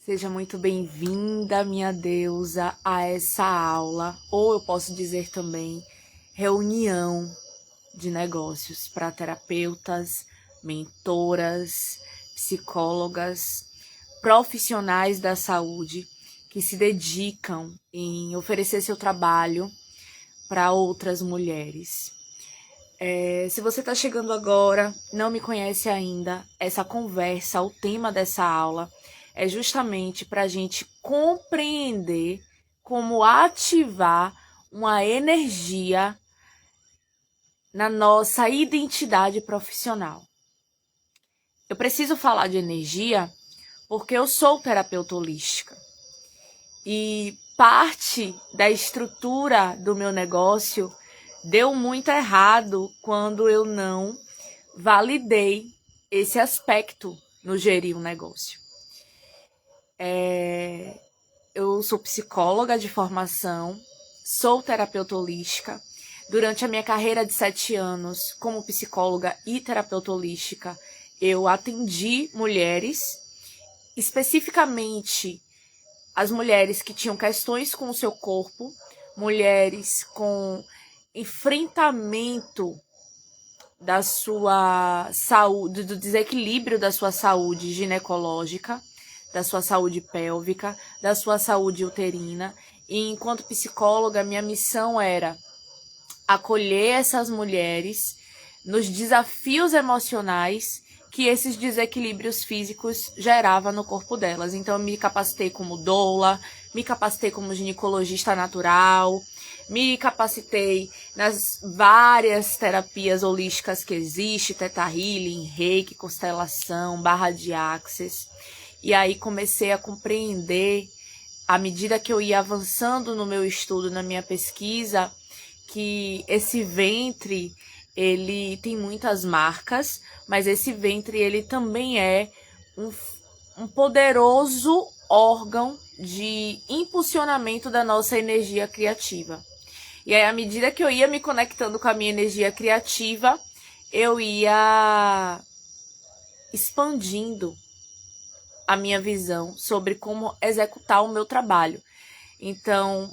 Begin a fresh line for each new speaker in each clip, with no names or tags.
Seja muito bem-vinda, minha deusa, a essa aula, ou eu posso dizer também, reunião de negócios para terapeutas, mentoras, psicólogas, profissionais da saúde que se dedicam em oferecer seu trabalho para outras mulheres. Se você está chegando agora, não me conhece ainda, essa conversa, o tema dessa aula é justamente para a gente compreender como ativar uma energia na nossa identidade profissional. Eu preciso falar de energia porque eu sou terapeuta holística e parte da estrutura do meu negócio deu muito errado quando eu não validei esse aspecto no gerir um negócio. Eu sou psicóloga de formação, sou terapeuta holística. Durante a minha carreira de 7 anos como psicóloga e terapeuta holística, eu atendi mulheres, especificamente as mulheres que tinham questões com o seu corpo, mulheres com enfrentamento da sua saúde, do desequilíbrio da sua saúde ginecológica, da sua saúde pélvica, da sua saúde uterina. E enquanto psicóloga, minha missão era acolher essas mulheres nos desafios emocionais que esses desequilíbrios físicos geravam no corpo delas. Então eu me capacitei como doula, me capacitei como ginecologista natural, me capacitei nas várias terapias holísticas que existem, Theta Healing, Reiki, constelação, barra de Axis. E aí comecei a compreender, à medida que eu ia avançando no meu estudo, na minha pesquisa, que esse ventre, ele tem muitas marcas, mas esse ventre, ele também é um poderoso órgão de impulsionamento da nossa energia criativa. E aí, à medida que eu ia me conectando com a minha energia criativa, eu ia expandindo a minha visão sobre como executar o meu trabalho. Então,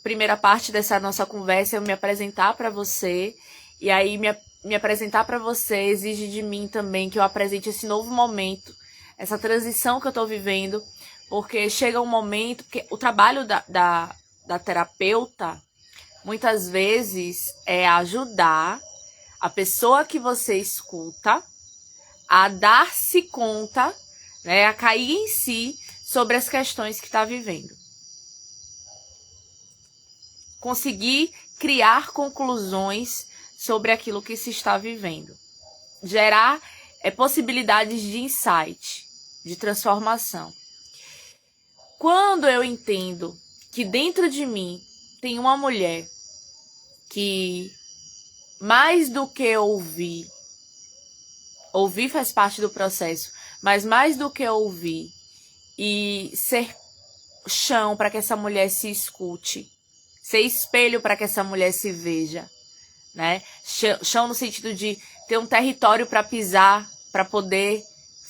primeira parte dessa nossa conversa é eu me apresentar para você, e aí me apresentar para você exige de mim também que eu apresente esse novo momento, essa transição que eu estou vivendo, porque chega um momento que o trabalho da terapeuta, muitas vezes, é ajudar a pessoa que você escuta a dar-se conta, né, a cair em si sobre as questões que está vivendo. Conseguir criar conclusões sobre aquilo que se está vivendo. Gerar possibilidades de insight, de transformação. Quando eu entendo que dentro de mim tem uma mulher que, mais do que ouvir faz parte do processo, mas mais do que ouvir e ser chão para que essa mulher se escute, ser espelho para que essa mulher se veja, né? Chão no sentido de ter um território para pisar, para poder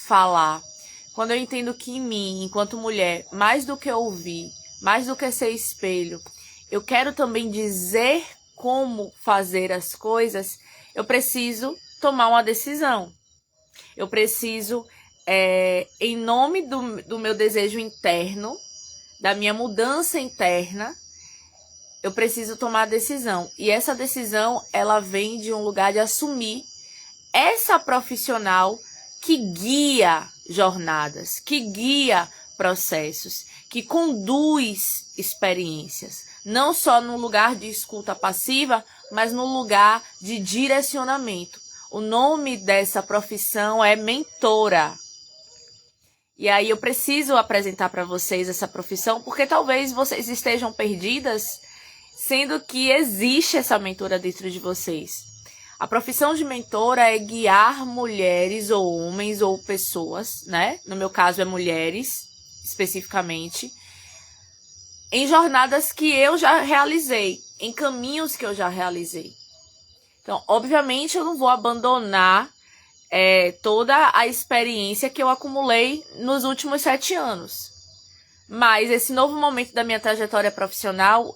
falar. Quando eu entendo que em mim, enquanto mulher, mais do que ouvir, mais do que ser espelho, eu quero também dizer como fazer as coisas, eu preciso tomar uma decisão. Eu preciso, em nome do meu desejo interno, da minha mudança interna, eu preciso tomar a decisão. E essa decisão, ela vem de um lugar de assumir essa profissional que guia jornadas, que guia processos, que conduz experiências. Não só no lugar de escuta passiva, mas no lugar de direcionamento. O nome dessa profissão é mentora. E aí eu preciso apresentar para vocês essa profissão, porque talvez vocês estejam perdidas, sendo que existe essa mentora dentro de vocês. A profissão de mentora é guiar mulheres ou homens ou pessoas, né? No meu caso é mulheres, especificamente, em jornadas que eu já realizei, em caminhos que eu já realizei. Então, obviamente, eu não vou abandonar toda a experiência que eu acumulei nos últimos 7 anos. mas esse novo momento da minha trajetória profissional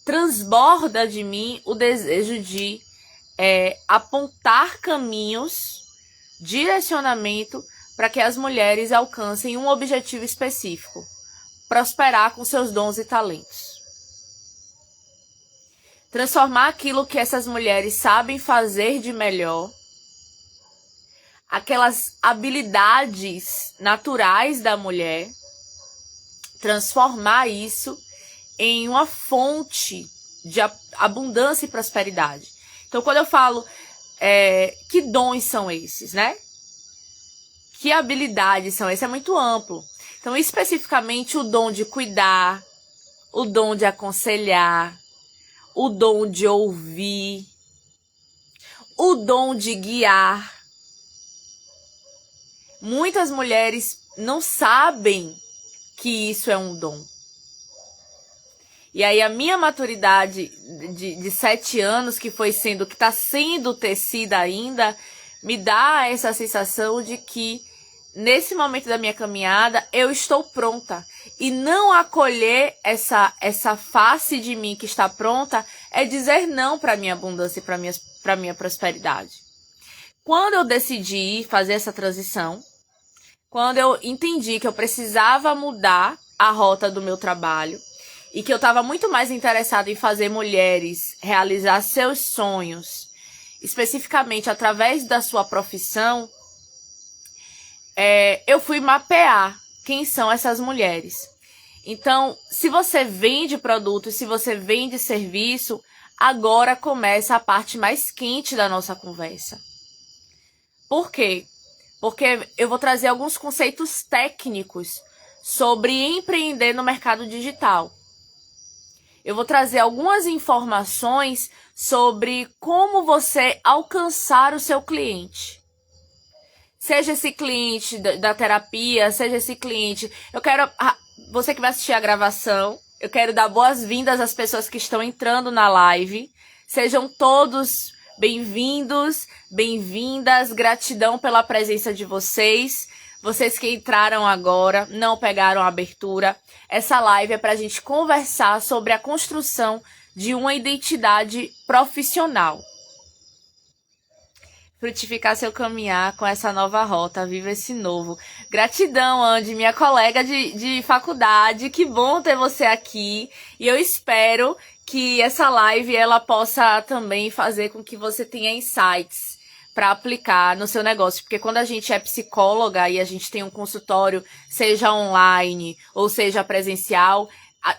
transborda de mim o desejo de apontar caminhos, direcionamento para que as mulheres alcancem um objetivo específico: prosperar com seus dons e talentos. Transformar aquilo que essas mulheres sabem fazer de melhor, aquelas habilidades naturais da mulher, transformar isso em uma fonte de abundância e prosperidade. Então, quando eu falo que dons são esses, né? Que habilidades são esses? É muito amplo. Então, especificamente, o dom de cuidar, o dom de aconselhar, o dom de ouvir, o dom de guiar. Muitas mulheres não sabem que isso é um dom. E aí a minha maturidade de 7 anos, que está sendo tecida ainda, me dá essa sensação de que nesse momento da minha caminhada eu estou pronta. E não acolher essa face de mim que está pronta é dizer não para a minha abundância e para a minha prosperidade. Quando eu decidi fazer essa transição, quando eu entendi que eu precisava mudar a rota do meu trabalho e que eu estava muito mais interessada em fazer mulheres realizar seus sonhos, especificamente através da sua profissão, eu fui mapear quem são essas mulheres. Então, se você vende produto, se você vende serviço, agora começa a parte mais quente da nossa conversa. Por quê? Porque eu vou trazer alguns conceitos técnicos sobre empreender no mercado digital. Eu vou trazer algumas informações sobre como você alcançar o seu cliente. Seja esse cliente da terapia, seja esse cliente... Você que vai assistir a gravação, eu quero dar boas-vindas às pessoas que estão entrando na live. Sejam todos bem-vindos, bem-vindas, gratidão pela presença de vocês. Vocês que entraram agora, não pegaram a abertura. Essa live é para a gente conversar sobre a construção de uma identidade profissional. Frutificar seu caminhar com essa nova rota, viva esse novo. Gratidão, Andy, minha colega de faculdade, que bom ter você aqui. E eu espero que essa live ela possa também fazer com que você tenha insights para aplicar no seu negócio. Porque quando a gente é psicóloga e a gente tem um consultório, seja online ou seja presencial,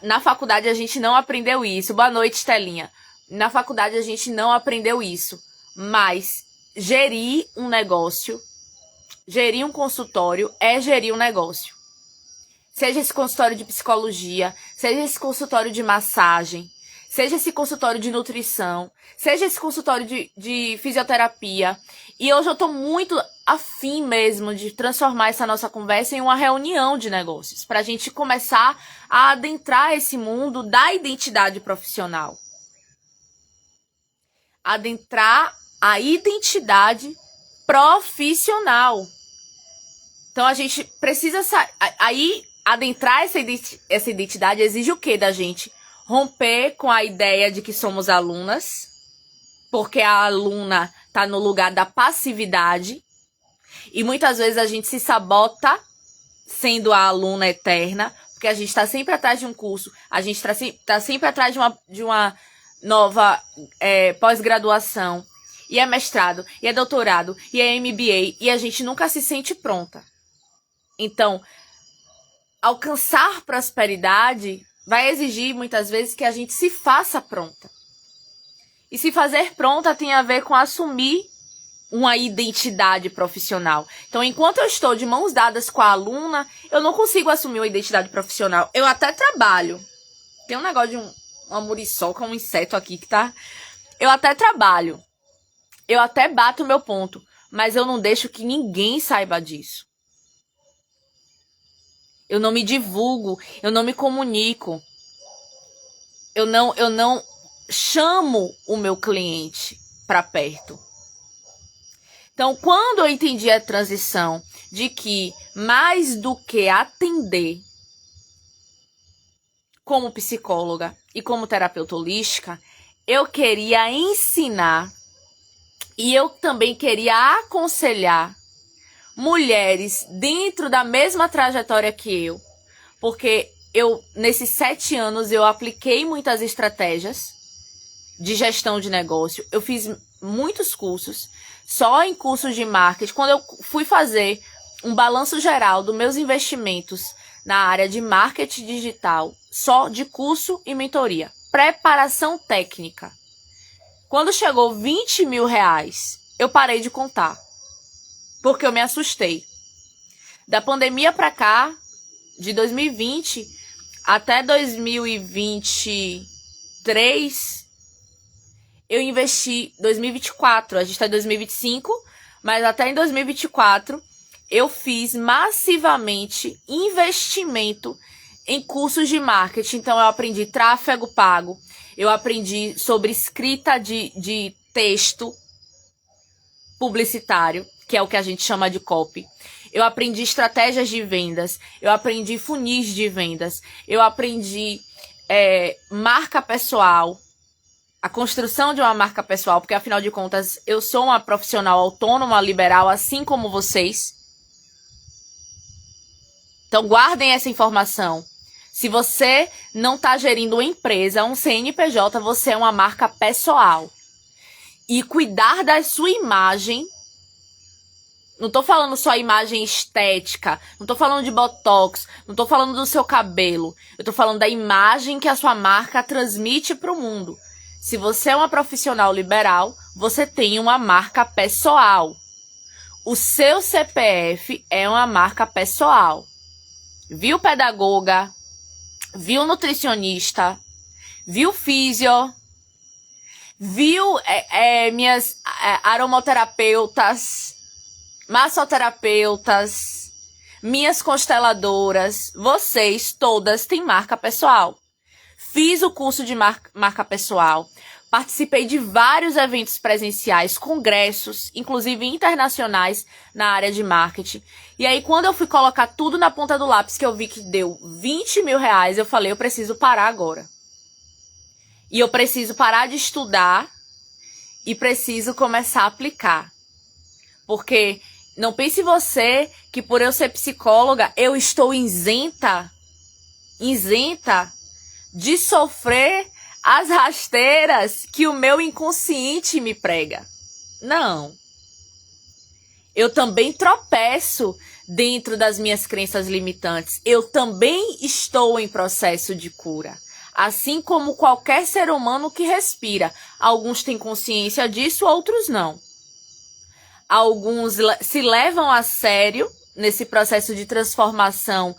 na faculdade a gente não aprendeu isso. Boa noite, Telinha. Na faculdade a gente não aprendeu isso. Mas gerir um negócio, gerir um consultório é gerir um negócio. Seja esse consultório de psicologia, seja esse consultório de massagem, seja esse consultório de nutrição, seja esse consultório de fisioterapia. E hoje eu tô muito afim mesmo de transformar essa nossa conversa em uma reunião de negócios, para a gente começar a adentrar esse mundo da identidade profissional. Adentrar a identidade profissional. Então a gente precisa adentrar essa identidade exige o que da gente? Romper com a ideia de que somos alunas, porque a aluna está no lugar da passividade, e muitas vezes a gente se sabota sendo a aluna eterna, porque a gente está sempre atrás de um curso, a gente está sempre atrás de uma nova pós-graduação, e é mestrado, e é doutorado, e é MBA, e a gente nunca se sente pronta. Então, alcançar prosperidade vai exigir, muitas vezes, que a gente se faça pronta. E se fazer pronta tem a ver com assumir uma identidade profissional. Então, enquanto eu estou de mãos dadas com a aluna, eu não consigo assumir uma identidade profissional. Eu até trabalho. Tem um negócio de uma muriçoca, um inseto aqui que tá... Eu até trabalho. Eu até bato o meu ponto. Mas eu não deixo que ninguém saiba disso. Eu não me divulgo, eu não me comunico. Eu não chamo o meu cliente para perto. Então, quando eu entendi a transição de que mais do que atender, como psicóloga e como terapeuta holística, eu queria ensinar e eu também queria aconselhar mulheres dentro da mesma trajetória que eu, porque nesses 7 anos, eu apliquei muitas estratégias de gestão de negócio. Eu fiz muitos cursos, só em cursos de marketing. Quando eu fui fazer um balanço geral dos meus investimentos na área de marketing digital, só de curso e mentoria, preparação técnica. Quando chegou 20 mil reais, eu parei de contar, porque eu me assustei. Da pandemia para cá, de 2020 até 2023, eu investi 2024, a gente está em 2025, mas até em 2024 eu fiz massivamente investimento em cursos de marketing. Então eu aprendi tráfego pago, eu aprendi sobre escrita de texto publicitário, que é o que a gente chama de copy. Eu aprendi estratégias de vendas, eu aprendi funis de vendas, eu aprendi marca pessoal, a construção de uma marca pessoal, porque afinal de contas eu sou uma profissional autônoma, liberal, assim como vocês. Então guardem essa informação. Se você não está gerindo uma empresa, um CNPJ, você é uma marca pessoal. E cuidar da sua imagem, não tô falando só imagem estética, não tô falando de botox, não tô falando do seu cabelo, eu tô falando da imagem que a sua marca transmite para o mundo. Se você é uma profissional liberal, você tem uma marca pessoal. O seu CPF é uma marca pessoal. Viu pedagoga? Viu nutricionista? Viu físio? Viu minhas aromaterapeutas, massoterapeutas, minhas consteladoras? Vocês todas têm marca pessoal. Fiz o curso de marca pessoal, participei de vários eventos presenciais, congressos, inclusive internacionais na área de marketing. E aí, quando eu fui colocar tudo na ponta do lápis, que eu vi que deu 20 mil reais, eu falei, eu preciso parar agora. E eu preciso parar de estudar e preciso começar a aplicar. Porque não pense você que por eu ser psicóloga, eu estou isenta de sofrer as rasteiras que o meu inconsciente me prega. Não. Eu também tropeço dentro das minhas crenças limitantes. Eu também estou em processo de cura. Assim como qualquer ser humano que respira. Alguns têm consciência disso, outros não. Alguns se levam a sério nesse processo de transformação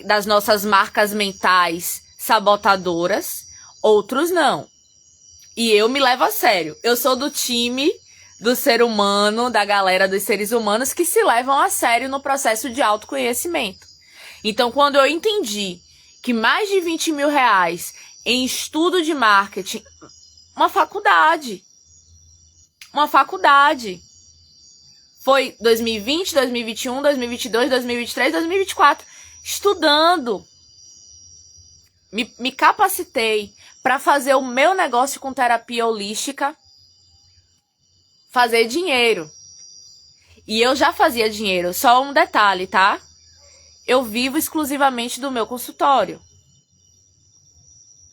das nossas marcas mentais sabotadoras, outros não. E eu me levo a sério. Eu sou do time do ser humano, da galera dos seres humanos que se levam a sério no processo de autoconhecimento. Então, quando eu entendi que mais de 20 mil reais em estudo de marketing, uma faculdade. Foi 2020, 2021, 2022, 2023, 2024, estudando. Me capacitei para fazer o meu negócio com terapia holística, fazer dinheiro. E eu já fazia dinheiro, só um detalhe, tá? Eu vivo exclusivamente do meu consultório.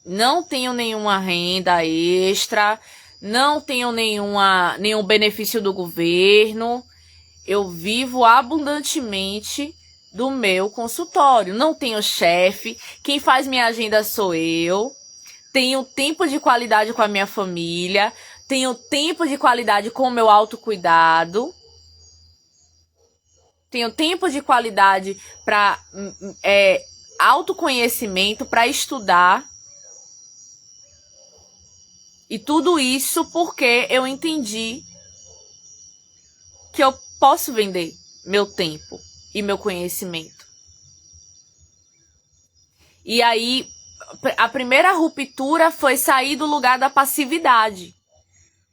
Não tenho nenhuma renda extra, não tenho nenhum benefício do governo. Eu vivo abundantemente do meu consultório. Não tenho chefe, quem faz minha agenda sou eu. Tenho tempo de qualidade com a minha família, tenho tempo de qualidade com o meu autocuidado. Tenho tempo de qualidade para autoconhecimento, para estudar. E tudo isso porque eu entendi que eu posso vender meu tempo e meu conhecimento. E aí, a primeira ruptura foi sair do lugar da passividade.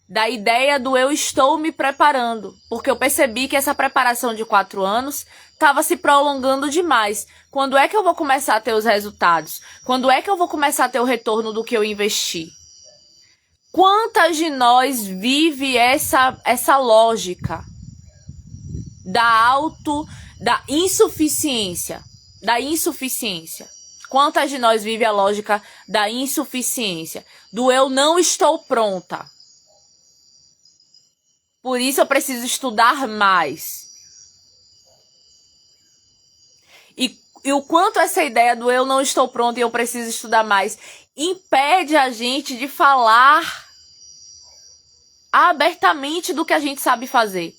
Da ideia do eu estou me preparando. Porque eu percebi que essa preparação de 4 anos estava se prolongando demais. Quando é que eu vou começar a ter os resultados? Quando é que eu vou começar a ter o retorno do que eu investi? Quantas de nós vive essa lógica da insuficiência? Da insuficiência. Quantas de nós vive a lógica da insuficiência? Do eu não estou pronta. Por isso eu preciso estudar mais. E o quanto essa ideia do eu não estou pronta e eu preciso estudar mais impede a gente de falar abertamente do que a gente sabe fazer.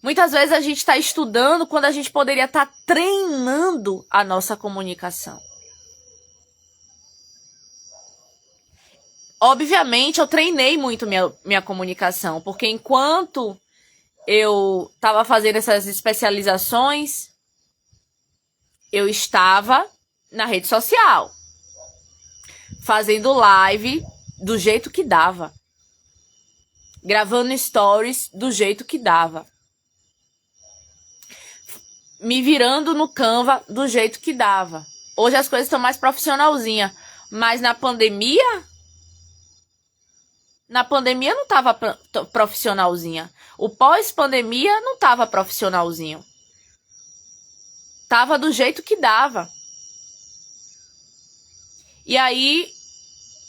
Muitas vezes a gente está estudando quando a gente poderia estar treinando a nossa comunicação. Obviamente, eu treinei muito minha comunicação, porque enquanto eu estava fazendo essas especializações, eu estava na rede social, fazendo live do jeito que dava, gravando stories do jeito que dava, me virando no Canva do jeito que dava. Hoje as coisas estão mais profissionalzinha, mas na pandemia não estava profissionalzinha. O pós-pandemia não estava profissionalzinho. Tava do jeito que dava. E aí,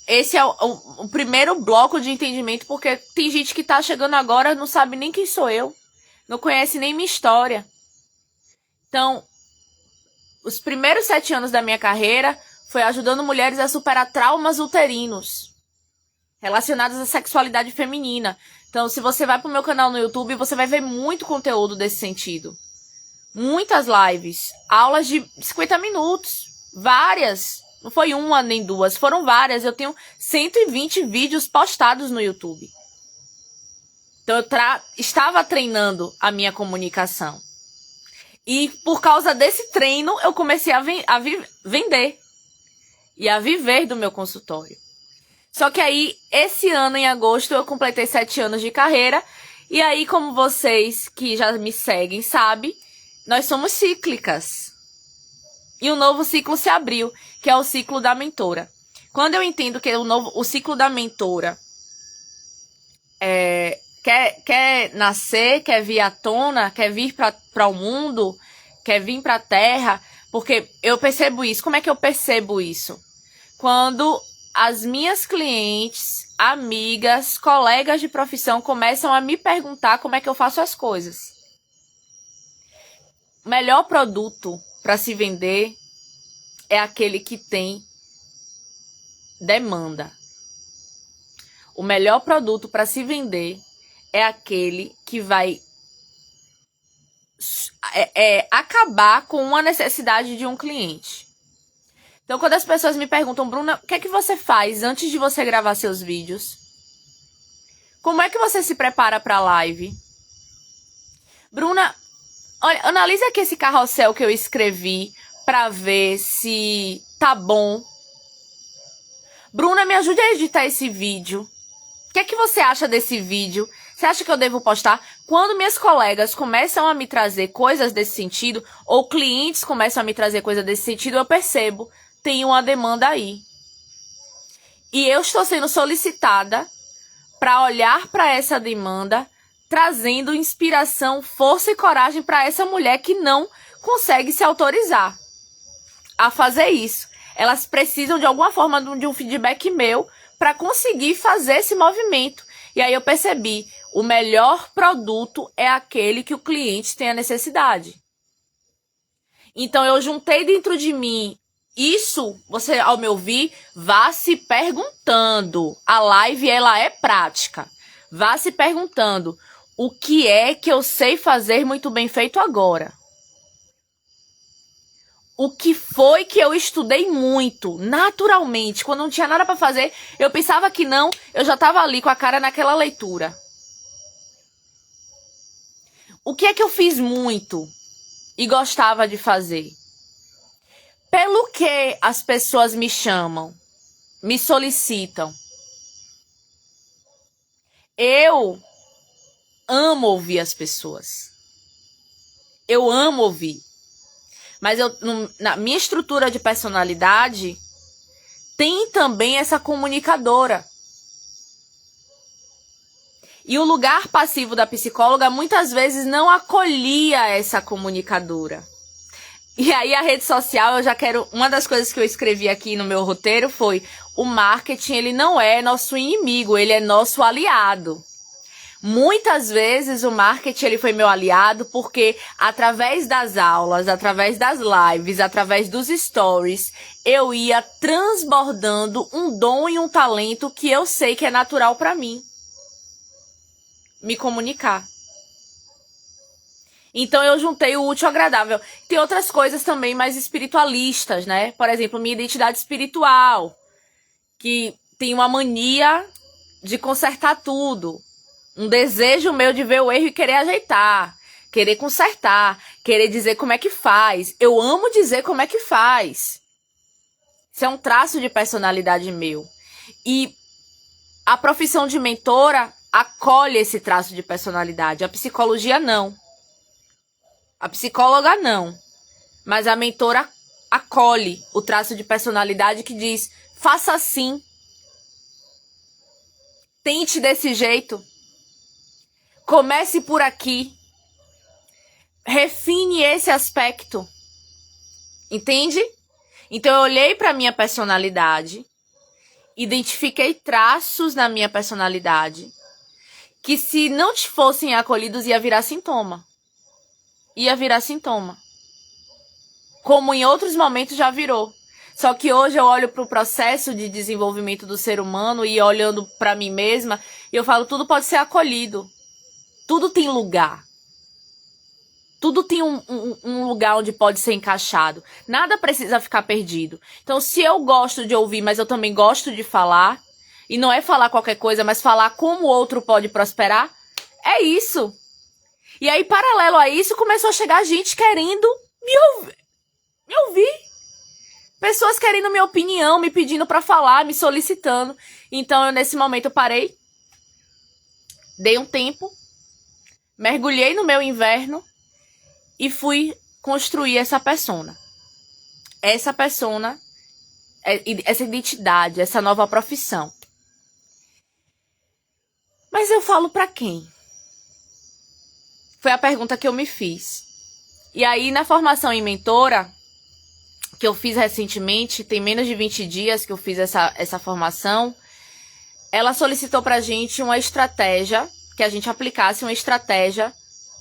esse é o primeiro bloco de entendimento, porque tem gente que tá chegando agora, não sabe nem quem sou eu, não conhece nem minha história. Então, os primeiros 7 anos da minha carreira foi ajudando mulheres a superar traumas uterinos relacionados à sexualidade feminina. Então, se você vai pro meu canal no YouTube, você vai ver muito conteúdo desse sentido. Muitas lives, aulas de 50 minutos, várias. Não foi uma nem duas, foram várias. Eu tenho 120 vídeos postados no YouTube. Então, eu estava treinando a minha comunicação. E por causa desse treino, eu comecei a vender e a viver do meu consultório. Só que aí, esse ano, em agosto, eu completei 7 anos de carreira. E aí, como vocês que já me seguem sabem, nós somos cíclicas. E um novo ciclo se abriu, que é o ciclo da mentora. Quando eu entendo que o ciclo da mentora quer nascer, quer vir à tona, quer vir para o mundo, quer vir para a Terra, porque eu percebo isso. Como é que eu percebo isso? Quando as minhas clientes, amigas, colegas de profissão começam a me perguntar como é que eu faço as coisas. O melhor produto para se vender é aquele que tem demanda. O melhor produto para se vender é aquele que vai acabar com uma necessidade de um cliente. Então, quando as pessoas me perguntam, Bruna, o que é que você faz antes de você gravar seus vídeos? Como é que você se prepara para a live? Bruna, olha, analisa aqui esse carrossel que eu escrevi para ver se tá bom. Bruna, me ajude a editar esse vídeo. O que é que você acha desse vídeo? Você acha que eu devo postar? Quando minhas colegas começam a me trazer coisas desse sentido, ou clientes começam a me trazer coisas desse sentido, eu percebo, tem uma demanda aí. E eu estou sendo solicitada para olhar para essa demanda, trazendo inspiração, força e coragem para essa mulher que não consegue se autorizar a fazer isso. Elas precisam de alguma forma de um feedback meu para conseguir fazer esse movimento. E aí eu percebi, o melhor produto é aquele que o cliente tem a necessidade. Então eu juntei dentro de mim isso, você ao me ouvir, vá se perguntando. A live ela é prática. Vá se perguntando o que é que eu sei fazer muito bem feito agora. O que foi que eu estudei muito, naturalmente, quando não tinha nada para fazer, eu pensava que não, eu já estava ali com a cara naquela leitura. O que é que eu fiz muito e gostava de fazer? Pelo que as pessoas me chamam, me solicitam? Eu amo ouvir as pessoas. Eu amo ouvir. Mas na minha estrutura de personalidade, tem também essa comunicadora. E o lugar passivo da psicóloga muitas vezes não acolhia essa comunicadora. E aí a rede social, uma das coisas que eu escrevi aqui no meu roteiro foi: o marketing, ele não é nosso inimigo, ele é nosso aliado. Muitas vezes o marketing, ele foi meu aliado porque através das aulas, através das lives, através dos stories, eu ia transbordando um dom e um talento que eu sei que é natural para mim. Me comunicar. Então eu juntei o útil ao agradável. Tem outras coisas também mais espiritualistas, né? Por exemplo, minha identidade espiritual, que tem uma mania de consertar tudo. Um desejo meu de ver o erro e querer ajeitar, querer consertar, querer dizer como é que faz. Eu amo dizer como é que faz. Isso é um traço de personalidade meu. E a profissão de mentora acolhe esse traço de personalidade. A psicologia não. A psicóloga não. Mas a mentora acolhe o traço de personalidade que diz: faça assim. Tente desse jeito. Comece por aqui. Refine esse aspecto. Entende? Então eu olhei para minha personalidade, identifiquei traços na minha personalidade que, se não te fossem acolhidos, ia virar sintoma. Ia virar sintoma. Como em outros momentos já virou. Só que hoje eu olho para o processo de desenvolvimento do ser humano e olhando para mim mesma, e eu falo: tudo pode ser acolhido. Tudo tem lugar. Tudo tem um lugar onde pode ser encaixado. Nada precisa ficar perdido. Então, se eu gosto de ouvir, mas eu também gosto de falar, e não é falar qualquer coisa, mas falar como o outro pode prosperar, é isso. E aí, paralelo a isso, começou a chegar gente querendo me ouvir. Pessoas querendo minha opinião, me pedindo pra falar, me solicitando. Então, eu, nesse momento, eu parei, dei um tempo, mergulhei no meu inverno e fui construir essa persona. Essa persona, essa identidade, essa nova profissão. Mas eu falo pra quem? Foi a pergunta que eu me fiz. E aí, na formação em mentora, que eu fiz recentemente, tem menos de 20 dias que eu fiz essa formação, ela solicitou pra gente uma estratégia, que a gente aplicasse uma estratégia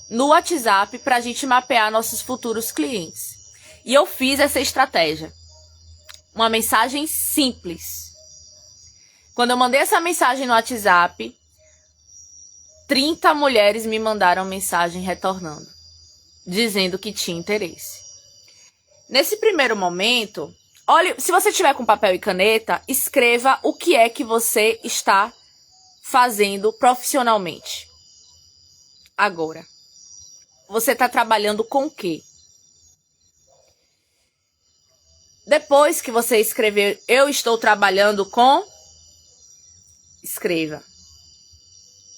no WhatsApp pra gente mapear nossos futuros clientes. E eu fiz essa estratégia. Uma mensagem simples. Quando eu mandei essa mensagem no WhatsApp, 30 mulheres me mandaram mensagem retornando, dizendo que tinha interesse. Nesse primeiro momento, olha, se você tiver com papel e caneta, escreva o que é que você está fazendo profissionalmente. Agora, você está trabalhando com o quê? Depois que você escrever, eu estou trabalhando com... Escreva.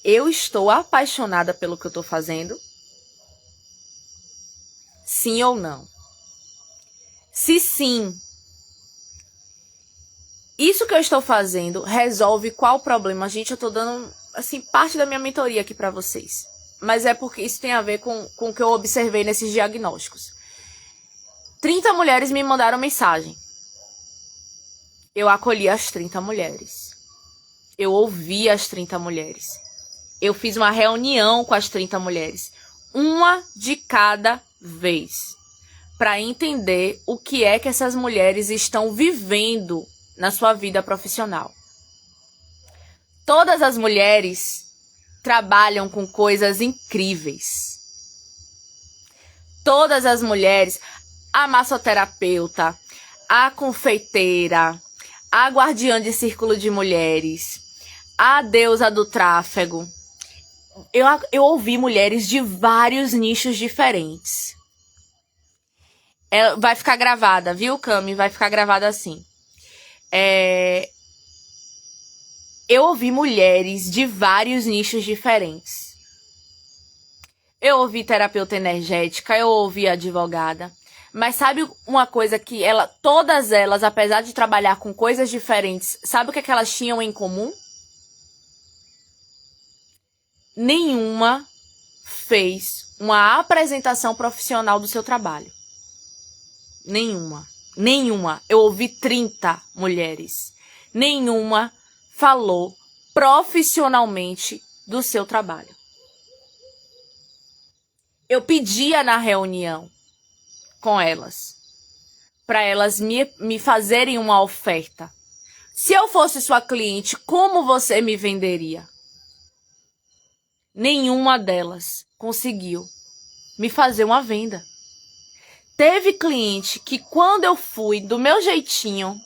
Eu estou apaixonada pelo que eu estou fazendo? Sim ou não? Se sim, isso que eu estou fazendo resolve qual problema? Gente, eu estou dando, assim, parte da minha mentoria aqui para vocês. Mas é porque isso tem a ver com o que eu observei nesses diagnósticos. 30 mulheres me mandaram mensagem. Eu acolhi as 30 mulheres. Eu ouvi as 30 mulheres. Eu fiz uma reunião com as 30 mulheres. Uma de cada vez. Para entender o que é que essas mulheres estão vivendo na sua vida profissional. Todas as mulheres trabalham com coisas incríveis. Todas as mulheres, a massoterapeuta, a confeiteira, a guardiã de círculo de mulheres, a deusa do tráfego. Eu ouvi mulheres de vários nichos diferentes. Vai ficar gravada, viu, Cami? Vai ficar gravada assim. Eu ouvi mulheres de vários nichos diferentes. eu ouvi terapeuta energética, eu ouvi advogada. Mas sabe uma coisa que todas elas, apesar de trabalhar com coisas diferentes, sabe o que elas tinham em comum? Nenhuma fez uma apresentação profissional do seu trabalho. Nenhuma. Eu ouvi 30 mulheres. Nenhuma falou profissionalmente do seu trabalho. Eu pedia na reunião com elas, para elas me fazerem uma oferta. Se eu fosse sua cliente, como você me venderia? Nenhuma delas conseguiu me fazer uma venda. Teve cliente que, quando eu fui do meu jeitinho,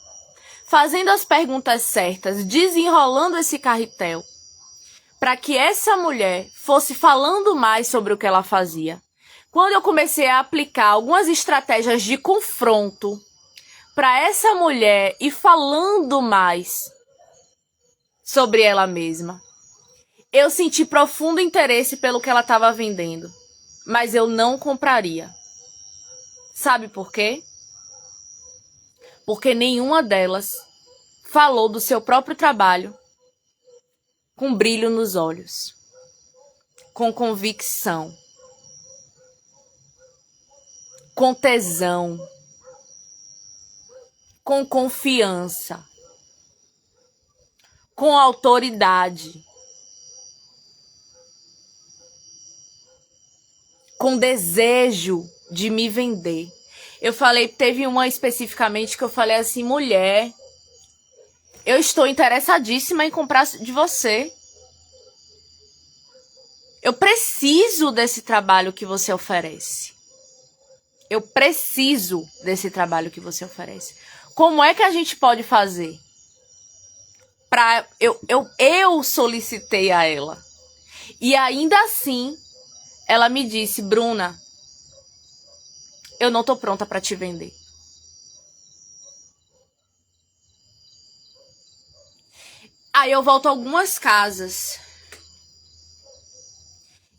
fazendo as perguntas certas, desenrolando esse carretel, para que essa mulher fosse falando mais sobre o que ela fazia, quando eu comecei a aplicar algumas estratégias de confronto para essa mulher ir falando mais sobre ela mesma, eu senti profundo interesse pelo que ela estava vendendo, mas eu não compraria. Sabe por quê? Porque nenhuma delas falou do seu próprio trabalho com brilho nos olhos, com convicção, com tesão, com confiança, com autoridade, com desejo de me vender. Eu falei, teve uma especificamente que eu falei assim, mulher, eu estou interessadíssima em comprar de você. Eu preciso desse trabalho que você oferece. Eu preciso desse trabalho que você oferece. Como é que a gente pode fazer? Eu solicitei a ela. E ainda assim, ela me disse, Bruna, eu não tô pronta para te vender. Aí eu volto a algumas casas.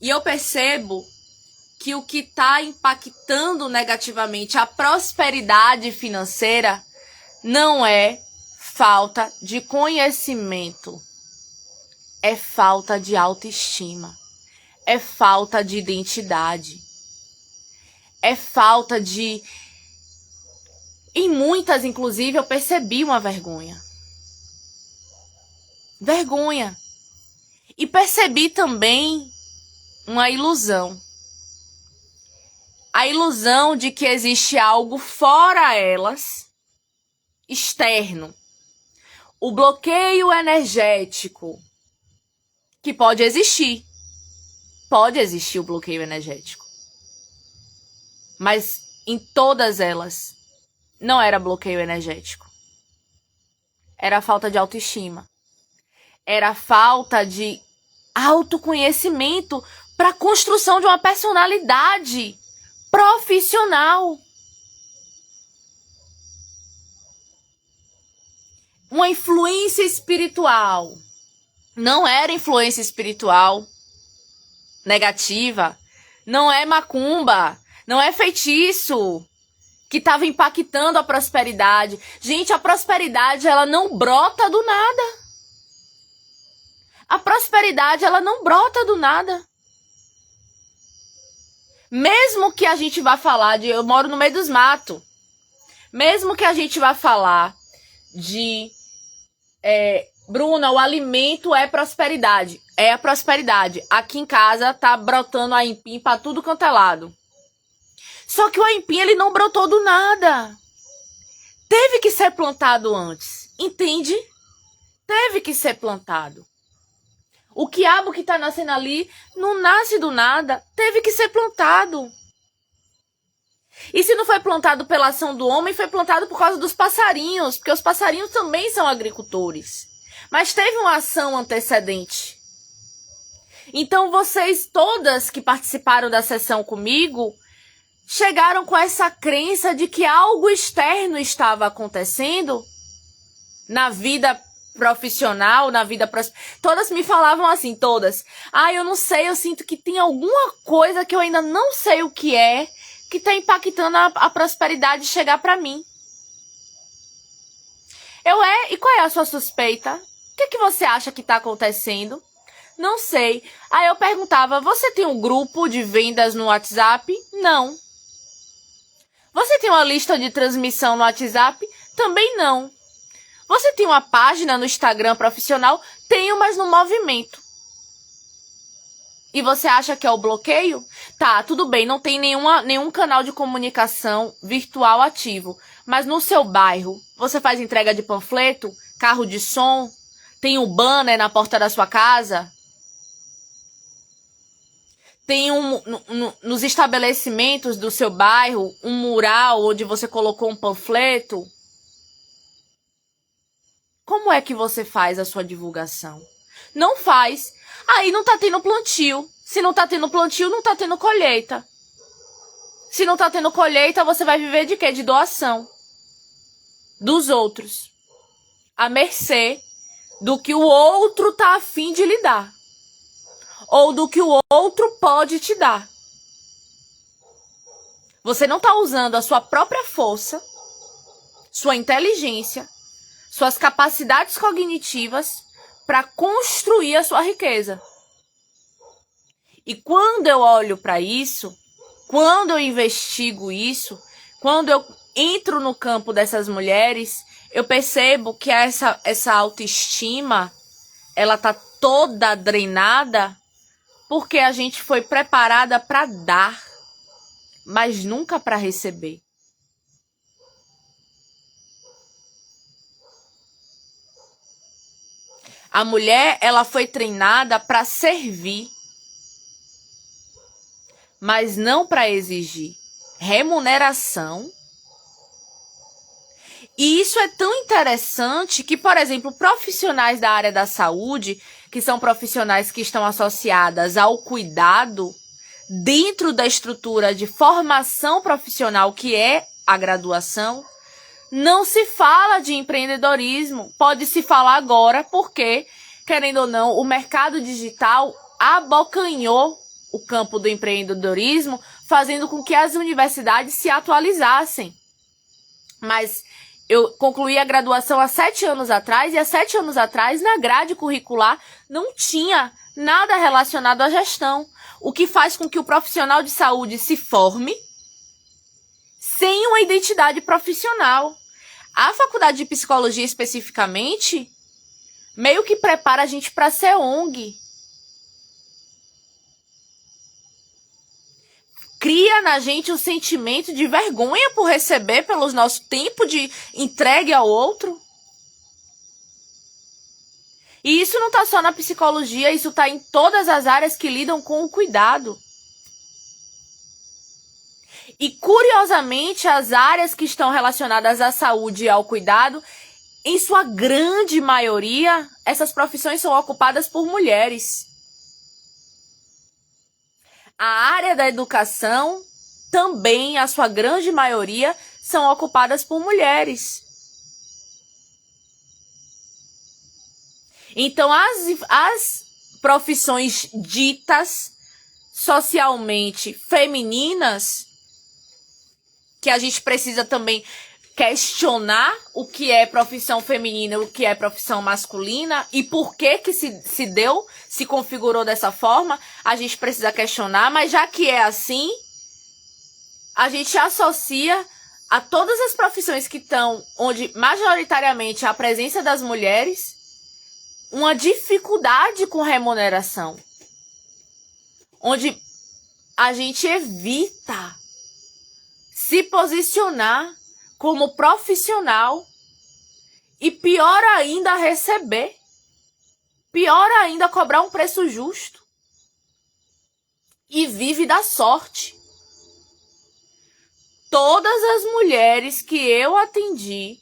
E eu percebo que o que está impactando negativamente a prosperidade financeira não é falta de conhecimento. É falta de autoestima. É falta de identidade. É falta de... Em muitas, inclusive, eu percebi uma vergonha. Vergonha. E percebi também uma ilusão. A ilusão de que existe algo fora elas, externo. O bloqueio energético, que pode existir. Pode existir o bloqueio energético. Mas em todas elas, não era bloqueio energético. Era falta de autoestima. Era falta de autoconhecimento para a construção de uma personalidade profissional. Uma influência espiritual. Não era influência espiritual negativa. Não é macumba. Não é feitiço que estava impactando a prosperidade. Gente, a prosperidade, ela não brota do nada. A prosperidade, ela não brota do nada. Mesmo que a gente vá falar de... Eu moro no meio dos matos. Mesmo que a gente vá falar de... Bruna, o alimento é prosperidade. É a prosperidade. Aqui em casa tá brotando aipim pra tudo quanto é lado. Só que o aipim, ele não brotou do nada. Teve que ser plantado antes. Entende? Teve que ser plantado. O quiabo que tá nascendo ali não nasce do nada. Teve que ser plantado. E se não foi plantado pela ação do homem, foi plantado por causa dos passarinhos. Porque os passarinhos também são agricultores. Mas teve uma ação antecedente. Então vocês todas que participaram da sessão comigo chegaram com essa crença de que algo externo estava acontecendo na vida profissional, na vida todas me falavam assim, todas. Eu não sei, eu sinto que tem alguma coisa que eu ainda não sei o que é, que tá impactando a prosperidade chegar pra mim. E qual é a sua suspeita? O que você acha que tá acontecendo? Não sei. Aí eu perguntava, você tem um grupo de vendas no WhatsApp? Não. Você tem uma lista de transmissão no WhatsApp? Também não. Você tem uma página no Instagram profissional? Tenho, mas no movimento. E você acha que é o bloqueio? Tá, tudo bem, não tem nenhum canal de comunicação virtual ativo. Mas no seu bairro, você faz entrega de panfleto? Carro de som? Tem um banner na porta da sua casa? Tem nos estabelecimentos do seu bairro um mural onde você colocou um panfleto? Como é que você faz a sua divulgação? Não faz. Aí não tá tendo plantio. Se não tá tendo plantio, não tá tendo colheita. Se não tá tendo colheita, você vai viver de quê? De doação. Dos outros. À mercê do que o outro tá afim de lhe dar. Ou do que o outro pode te dar. Você não tá usando a sua própria força, sua inteligência, suas capacidades cognitivas para construir a sua riqueza. E quando eu olho para isso, quando eu investigo isso, quando eu entro no campo dessas mulheres, eu percebo que essa autoestima, ela tá toda drenada porque a gente foi preparada para dar, mas nunca para receber. A mulher, ela foi treinada para servir, mas não para exigir remuneração. E isso é tão interessante que, por exemplo, profissionais da área da saúde, que são profissionais que estão associadas ao cuidado, dentro da estrutura de formação profissional que é a graduação, não se fala de empreendedorismo. Pode se falar agora porque, querendo ou não, o mercado digital abocanhou o campo do empreendedorismo, fazendo com que as universidades se atualizassem. Mas eu concluí a graduação há 7 anos atrás, e há 7 anos atrás, na grade curricular, não tinha nada relacionado à gestão. O que faz com que o profissional de saúde se forme sem uma identidade profissional. A faculdade de psicologia, especificamente, meio que prepara a gente para ser ONG. Cria na gente um sentimento de vergonha por receber pelo nosso tempo de entregue ao outro. E isso não está só na psicologia, isso está em todas as áreas que lidam com o cuidado. E, curiosamente, as áreas que estão relacionadas à saúde e ao cuidado, em sua grande maioria, essas profissões são ocupadas por mulheres. A área da educação, também, a sua grande maioria, são ocupadas por mulheres. Então, as profissões ditas socialmente femininas, que a gente precisa também questionar o que é profissão feminina e o que é profissão masculina e por que se configurou dessa forma, a gente precisa questionar, mas já que é assim, a gente associa a todas as profissões que estão, onde majoritariamente há a presença das mulheres, uma dificuldade com remuneração, onde a gente evita se posicionar como profissional e, pior ainda, receber. Pior ainda, cobrar um preço justo. E vive da sorte. Todas as mulheres que eu atendi,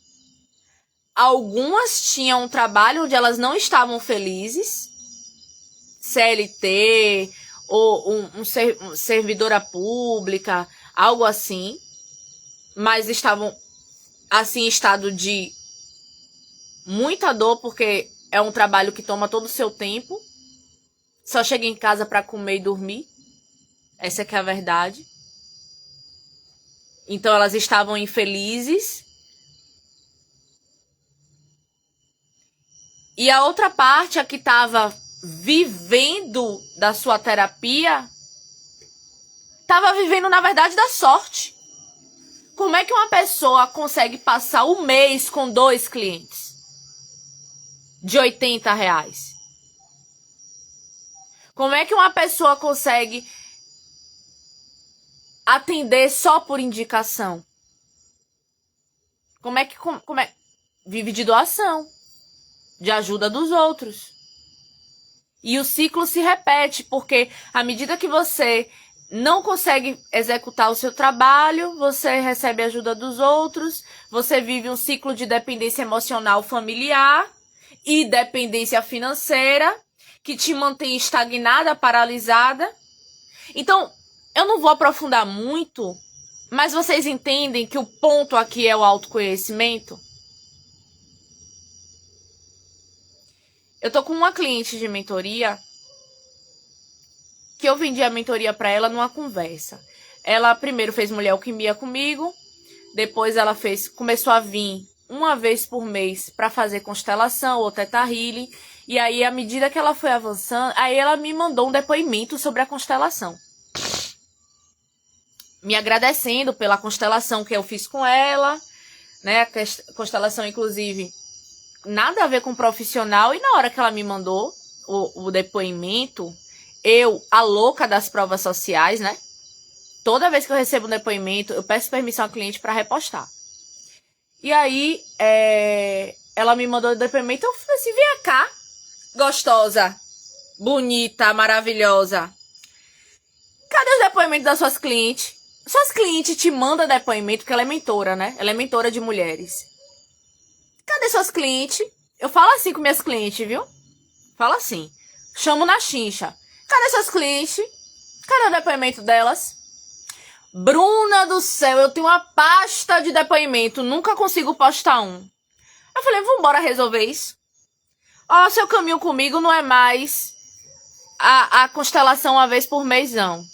algumas tinham um trabalho onde elas não estavam felizes, CLT, ou servidora pública, algo assim, mas estavam assim em estado de muita dor, porque é um trabalho que toma todo o seu tempo. Só chega em casa para comer e dormir. Essa que é a verdade. Então elas estavam infelizes. E a outra parte, a que estava vivendo da sua terapia, estava vivendo, na verdade, da sorte. Como é que uma pessoa consegue passar o mês com 2 clientes de R$80? Como é que uma pessoa consegue atender só por indicação? Como é? Vive de doação, de ajuda dos outros. E o ciclo se repete, porque à medida que você não consegue executar o seu trabalho, você recebe ajuda dos outros, você vive um ciclo de dependência emocional familiar e dependência financeira, que te mantém estagnada, paralisada. Então, eu não vou aprofundar muito, mas vocês entendem que o ponto aqui é o autoconhecimento? Eu tô com uma cliente de mentoria que eu vendi a mentoria para ela numa conversa. Ela primeiro fez mulher alquimia comigo, depois ela começou a vir uma vez por mês para fazer constelação ou teta healing, e aí à medida que ela foi avançando, aí ela me mandou um depoimento sobre a constelação. Me agradecendo pela constelação que eu fiz com ela, né? A constelação, inclusive, nada a ver com profissional. E na hora que ela me mandou o depoimento, eu, a louca das provas sociais, né? Toda vez que eu recebo um depoimento, eu peço permissão ao cliente para repostar. E aí, ela me mandou o depoimento, eu falei assim, vem cá, gostosa, bonita, maravilhosa. Cadê os depoimentos das suas clientes? Suas clientes te mandam depoimento, porque ela é mentora, né? Ela é mentora de mulheres. Cadê suas clientes? Eu falo assim com minhas clientes, viu? Falo assim. Chamo na chincha. Cadê suas clientes? Cadê o depoimento delas? Bruna do céu, eu tenho uma pasta de depoimento. Nunca consigo postar um. Eu falei, vambora resolver isso. Ó, seu caminho comigo não é mais a constelação uma vez por mês, não.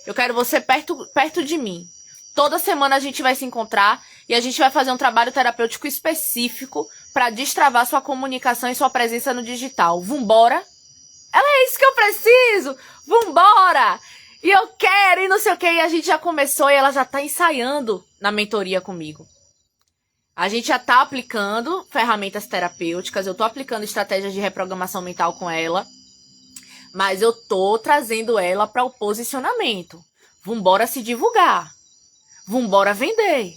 Eu quero você perto de mim. Toda semana a gente vai se encontrar e a gente vai fazer um trabalho terapêutico específico para destravar sua comunicação e sua presença no digital. Vambora? Ela, é isso que eu preciso! Vambora! E eu quero, e não sei o que. E a gente já começou e ela já tá ensaiando na mentoria comigo. A gente já tá aplicando ferramentas terapêuticas, eu tô aplicando estratégias de reprogramação mental com ela. Mas eu tô trazendo ela para o posicionamento. Vambora se divulgar. Vambora vender.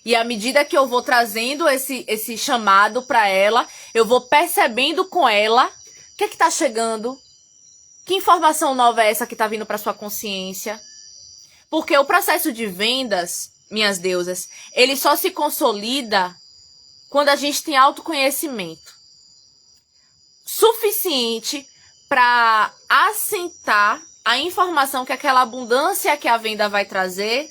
E à medida que eu vou trazendo esse chamado para ela, eu vou percebendo com ela o que tá chegando. Que informação nova é essa que tá vindo para sua consciência? Porque o processo de vendas, minhas deusas, ele só se consolida quando a gente tem autoconhecimento suficiente para assentar a informação que aquela abundância que a venda vai trazer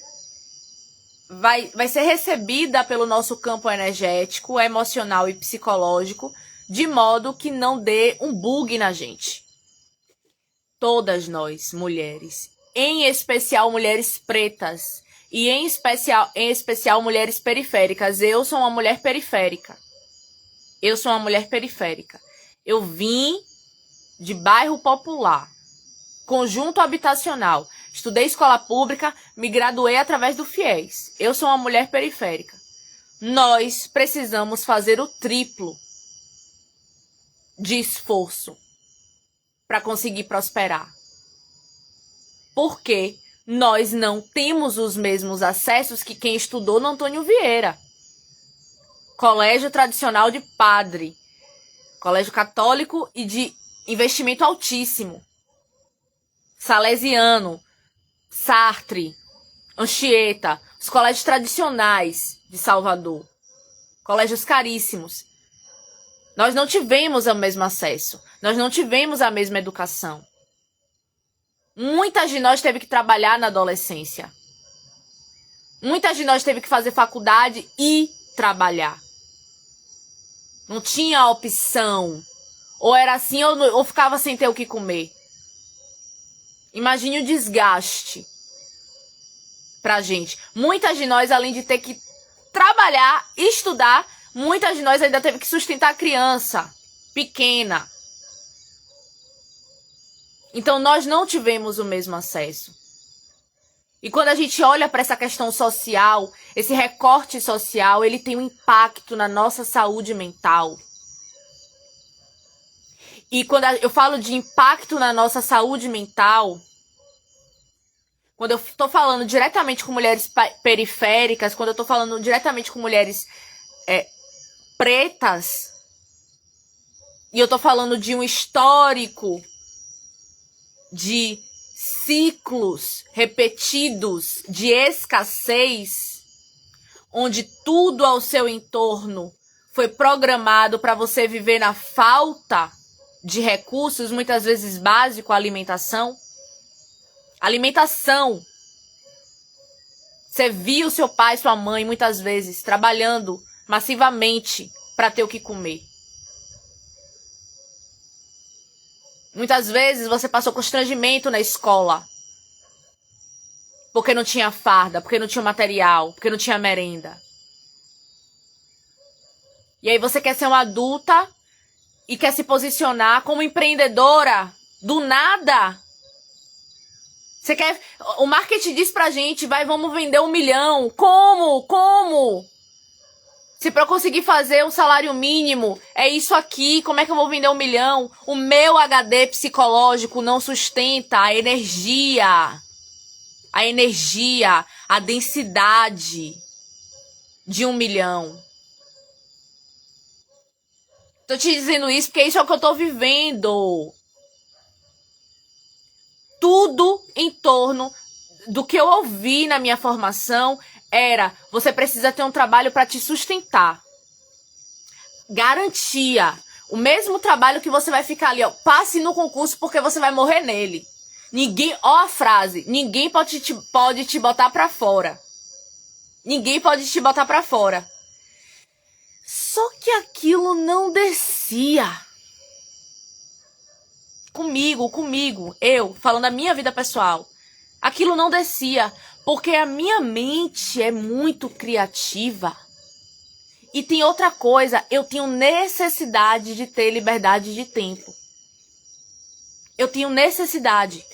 vai ser recebida pelo nosso campo energético, emocional e psicológico, de modo que não dê um bug na gente. Todas nós, mulheres, em especial mulheres pretas e em especial mulheres periféricas. Eu sou uma mulher periférica. Eu vim de bairro popular, conjunto habitacional. Estudei escola pública, me graduei através do FIES. Eu sou uma mulher periférica. Nós precisamos fazer o triplo de esforço para conseguir prosperar. Porque nós não temos os mesmos acessos que quem estudou no Antônio Vieira. Colégio tradicional de padre. Colégio católico e de investimento altíssimo. Salesiano, Sartre, Anchieta, os colégios tradicionais de Salvador. Colégios caríssimos. Nós não tivemos o mesmo acesso. Nós não tivemos a mesma educação. Muitas de nós teve que trabalhar na adolescência. Muitas de nós teve que fazer faculdade e trabalhar. Não tinha opção. Ou era assim ou ficava sem ter o que comer. Imagine o desgaste pra gente. Muitas de nós, além de ter que trabalhar, estudar, muitas de nós ainda teve que sustentar a criança pequena. Então nós não tivemos o mesmo acesso. E quando a gente olha para essa questão social, esse recorte social, ele tem um impacto na nossa saúde mental. E quando eu falo de impacto na nossa saúde mental, quando eu estou falando diretamente com mulheres periféricas, quando eu estou falando diretamente com mulheres pretas, e eu estou falando de um histórico de ciclos repetidos de escassez, onde tudo ao seu entorno foi programado para você viver na falta de recursos, muitas vezes básico, alimentação. Alimentação. Você viu seu pai e sua mãe muitas vezes trabalhando massivamente para ter o que comer. Muitas vezes você passou constrangimento na escola. Porque não tinha farda, porque não tinha material, porque não tinha merenda. E aí você quer ser uma adulta e quer se posicionar como empreendedora do nada. Você quer... O marketing diz pra gente, vamos vender 1 milhão. Como? Se pra eu conseguir fazer um salário mínimo, é isso aqui, como é que eu vou vender 1 milhão? O meu HD psicológico não sustenta a energia, a densidade de 1 milhão. Tô te dizendo isso porque isso é o que eu tô vivendo. Tudo em torno do que eu ouvi na minha formação era: você precisa ter um trabalho para te sustentar. Garantia. O mesmo trabalho que você vai ficar ali, ó, passe no concurso porque você vai morrer nele. Ninguém, ó a frase, ninguém pode te botar para fora. Ninguém pode te botar para fora. Só que aquilo não descia. Comigo, eu, falando da minha vida pessoal. Aquilo não descia, porque a minha mente é muito criativa. E tem outra coisa, eu tenho necessidade de ter liberdade de tempo. Eu tenho necessidade.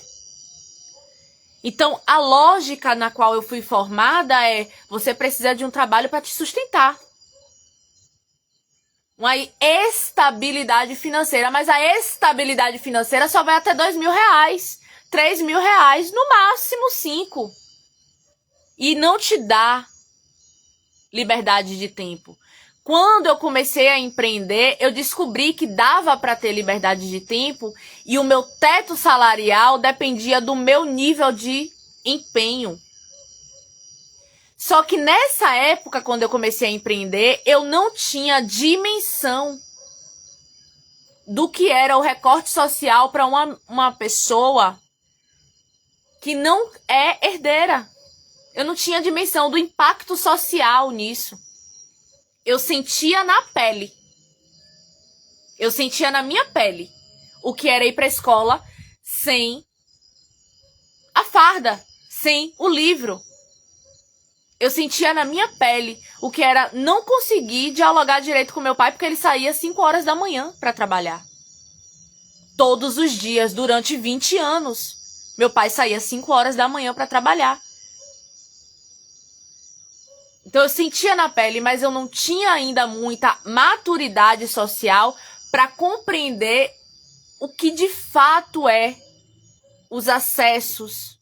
Então, a lógica na qual eu fui formada é: você precisa de um trabalho para te sustentar. Uma estabilidade financeira, mas a estabilidade financeira só vai até R$2.000, R$3.000, no máximo 5. E não te dá liberdade de tempo. Quando eu comecei a empreender, eu descobri que dava para ter liberdade de tempo e o meu teto salarial dependia do meu nível de empenho. Só que nessa época, quando eu comecei a empreender, eu não tinha dimensão do que era o recorte social para uma pessoa que não é herdeira. Eu não tinha dimensão do impacto social nisso. Eu sentia na pele. Eu sentia na minha pele o que era ir para a escola sem a farda, sem o livro. Eu sentia na minha pele o que era não conseguir dialogar direito com meu pai porque ele saía 5 horas da manhã para trabalhar. Todos os dias, durante 20 anos, meu pai saía 5 horas da manhã para trabalhar. Então eu sentia na pele, mas eu não tinha ainda muita maturidade social para compreender o que de fato é os acessos,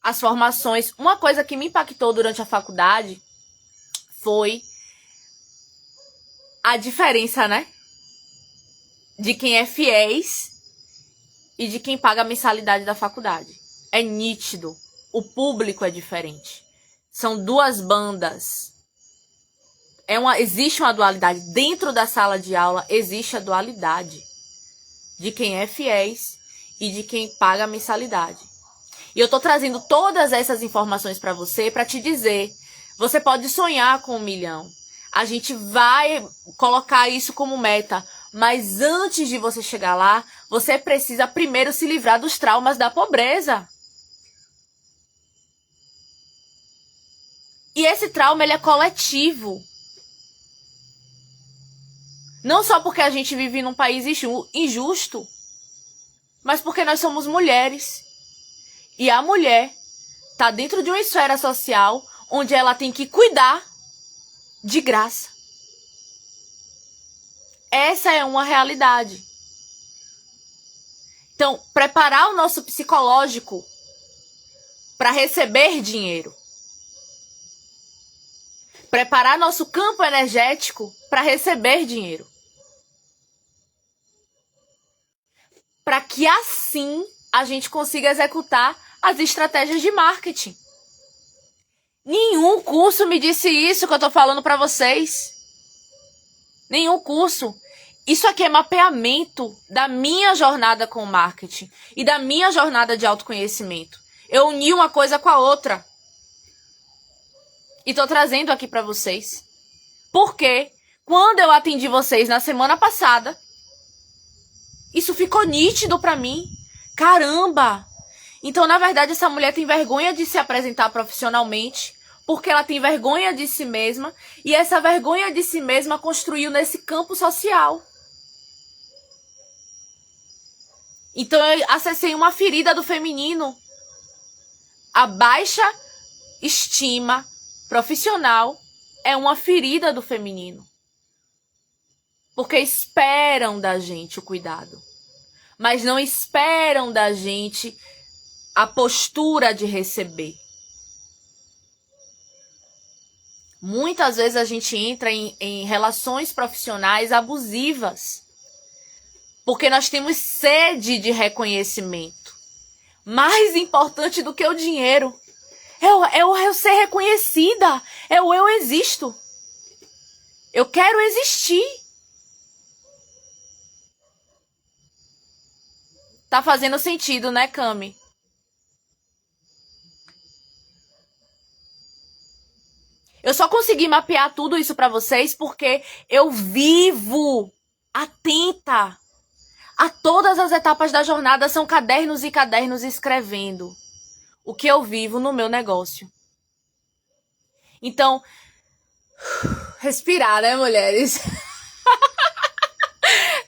as formações. Uma coisa que me impactou durante a faculdade foi a diferença, né? De quem é fiéis e de quem paga a mensalidade da faculdade. É nítido. O público é diferente. São duas bandas. Existe uma dualidade. Dentro da sala de aula existe a dualidade de quem é fiéis e de quem paga a mensalidade. E eu tô trazendo todas essas informações para você para te dizer: você pode sonhar com 1 milhão. A gente vai colocar isso como meta. Mas antes de você chegar lá, você precisa primeiro se livrar dos traumas da pobreza. E esse trauma, ele é coletivo. Não só porque a gente vive num país injusto, mas porque nós somos mulheres. E a mulher está dentro de uma esfera social onde ela tem que cuidar de graça. Essa é uma realidade. Então, preparar o nosso psicológico para receber dinheiro. Preparar nosso campo energético para receber dinheiro. Para que assim a gente consiga executar as estratégias de marketing. Nenhum curso me disse isso que eu tô falando para vocês. Nenhum curso. Isso aqui é mapeamento da minha jornada com o marketing e da minha jornada de autoconhecimento. Eu uni uma coisa com a outra. E tô trazendo aqui para vocês. Porque quando eu atendi vocês na semana passada, isso ficou nítido para mim. Caramba! Então, na verdade, essa mulher tem vergonha de se apresentar profissionalmente, porque ela tem vergonha de si mesma, e essa vergonha de si mesma construiu nesse campo social. Então, eu acessei uma ferida do feminino. A baixa estima profissional é uma ferida do feminino. Porque esperam da gente o cuidado. Mas não esperam da gente a postura de receber. Muitas vezes a gente entra em relações profissionais abusivas. Porque nós temos sede de reconhecimento. Mais importante do que o dinheiro. É o eu ser reconhecida. É o eu existo. Eu quero existir. Tá fazendo sentido, né, Cami? Eu só consegui mapear tudo isso pra vocês porque eu vivo atenta a todas as etapas da jornada. São cadernos e cadernos escrevendo o que eu vivo no meu negócio. Então, respirar, né, mulheres?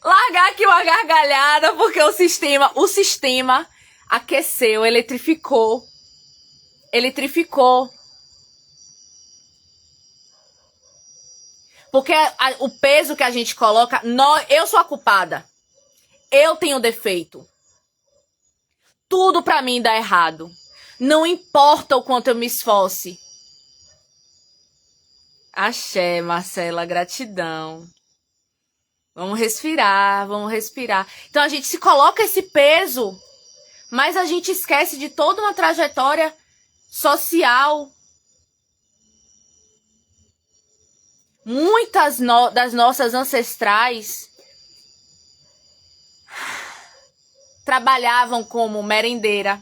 Largar aqui uma gargalhada, porque o sistema aqueceu, eletrificou. Porque o peso que a gente coloca, eu sou a culpada. Eu tenho defeito. Tudo pra mim dá errado. Não importa o quanto eu me esforce. Axé, Marcela, gratidão. Vamos respirar, vamos respirar. Então a gente se coloca esse peso, mas a gente esquece de toda uma trajetória social. Muitas das nossas ancestrais trabalhavam como merendeira,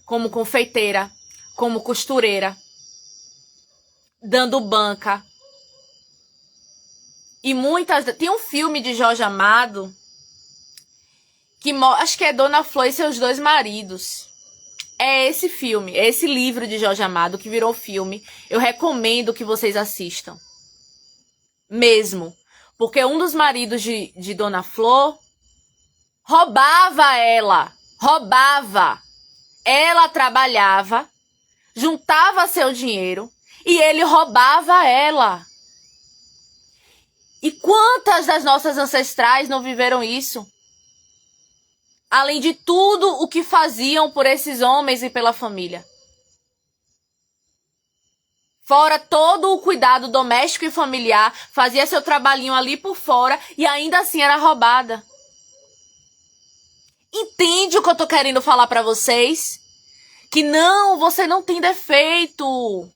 como confeiteira, como costureira, dando banca. E muitas... Tem um filme de Jorge Amado, que acho que é Dona Flor e seus dois maridos. É esse filme, é esse livro de Jorge Amado que virou filme. Eu recomendo que vocês assistam. Mesmo. Porque um dos maridos de Dona Flor roubava ela. Roubava. Ela trabalhava, juntava seu dinheiro e ele roubava ela. E quantas das nossas ancestrais não viveram isso? Além de tudo o que faziam por esses homens e pela família. Fora todo o cuidado doméstico e familiar, fazia seu trabalhinho ali por fora e ainda assim era roubada. Entende o que eu tô querendo falar pra vocês? Que não, você não tem defeito.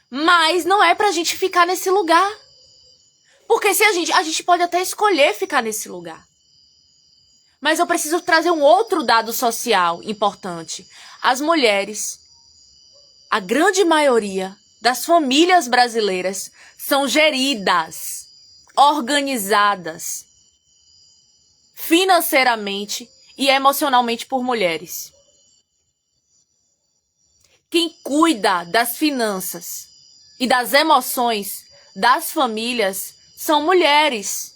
Mas não é pra gente ficar nesse lugar. Porque se a gente pode até escolher ficar nesse lugar. Mas eu preciso trazer um outro dado social importante. As mulheres, a grande maioria, das famílias brasileiras são geridas, organizadas financeiramente e emocionalmente por mulheres. Quem cuida das finanças e das emoções das famílias são mulheres.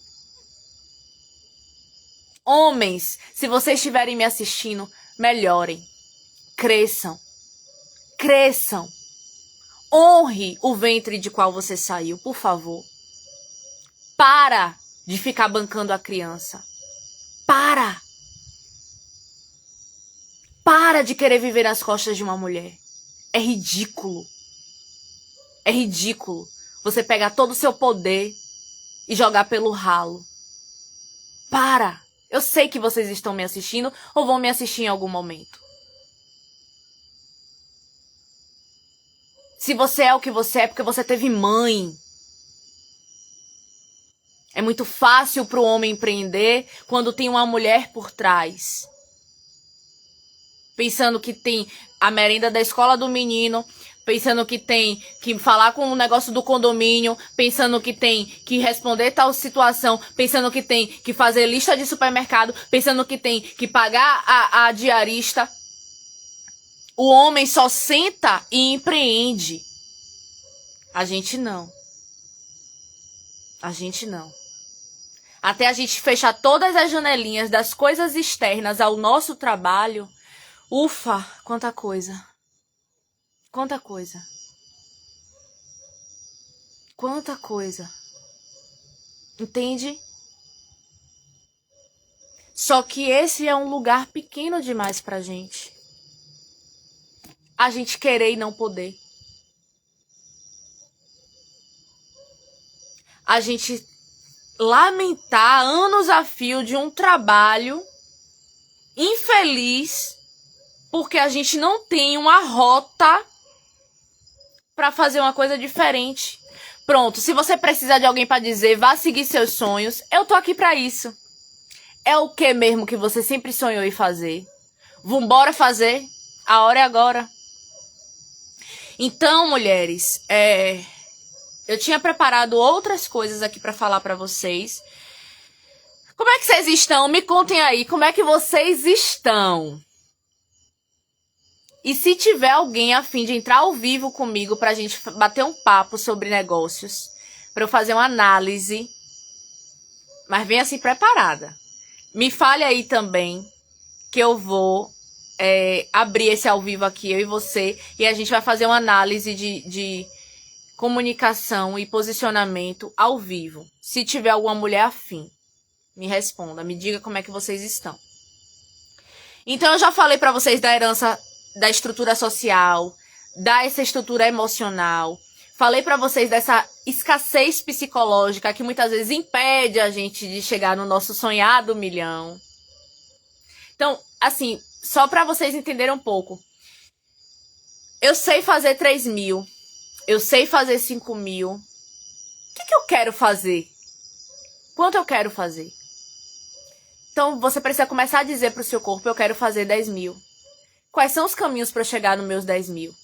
Homens, se vocês estiverem me assistindo, melhorem, cresçam, cresçam. Honre o ventre de qual você saiu, por favor. Para de ficar bancando a criança. Para. Para de querer viver nas costas de uma mulher. É ridículo. É ridículo você pegar todo o seu poder e jogar pelo ralo. Para. Eu sei que vocês estão me assistindo ou vão me assistir em algum momento. Se você é o que você é porque você teve mãe. É muito fácil para o homem empreender quando tem uma mulher por trás. Pensando que tem a merenda da escola do menino, pensando que tem que falar com o negócio do condomínio, pensando que tem que responder tal situação, pensando que tem que fazer lista de supermercado, pensando que tem que pagar a diarista. O homem só senta e empreende. A gente não. A gente não. Até a gente fechar todas as janelinhas das coisas externas ao nosso trabalho, ufa, quanta coisa. Quanta coisa. Quanta coisa. Entende? Só que esse é um lugar pequeno demais pra gente. A gente querer e não poder. A gente lamentar anos a fio de um trabalho infeliz porque a gente não tem uma rota para fazer uma coisa diferente. Pronto, se você precisar de alguém para dizer, vá seguir seus sonhos, eu tô aqui para isso. É o que mesmo que você sempre sonhou em fazer? Vambora fazer? A hora é agora. Então, mulheres, eu tinha preparado outras coisas aqui para falar para vocês. Como é que vocês estão? Me contem aí, como é que vocês estão? E se tiver alguém a fim de entrar ao vivo comigo pra gente bater um papo sobre negócios, pra eu fazer uma análise, mas venha assim preparada. Me fale aí também que eu vou abrir esse ao vivo aqui, eu e você, e a gente vai fazer uma análise de comunicação e posicionamento ao vivo. Se tiver alguma mulher afim, me responda, me diga como é que vocês estão. Então eu já falei pra vocês da herança da estrutura social, dessa estrutura emocional. Falei pra vocês dessa escassez psicológica que muitas vezes impede a gente de chegar no nosso sonhado milhão. Então, assim, só pra vocês entenderem um pouco. Eu sei fazer 3 mil. Eu sei fazer 5 mil. O que eu quero fazer? Quanto eu quero fazer? Então, você precisa começar a dizer pro seu corpo, eu quero fazer 10 mil. Quais são os caminhos para eu chegar nos meus 10 mil?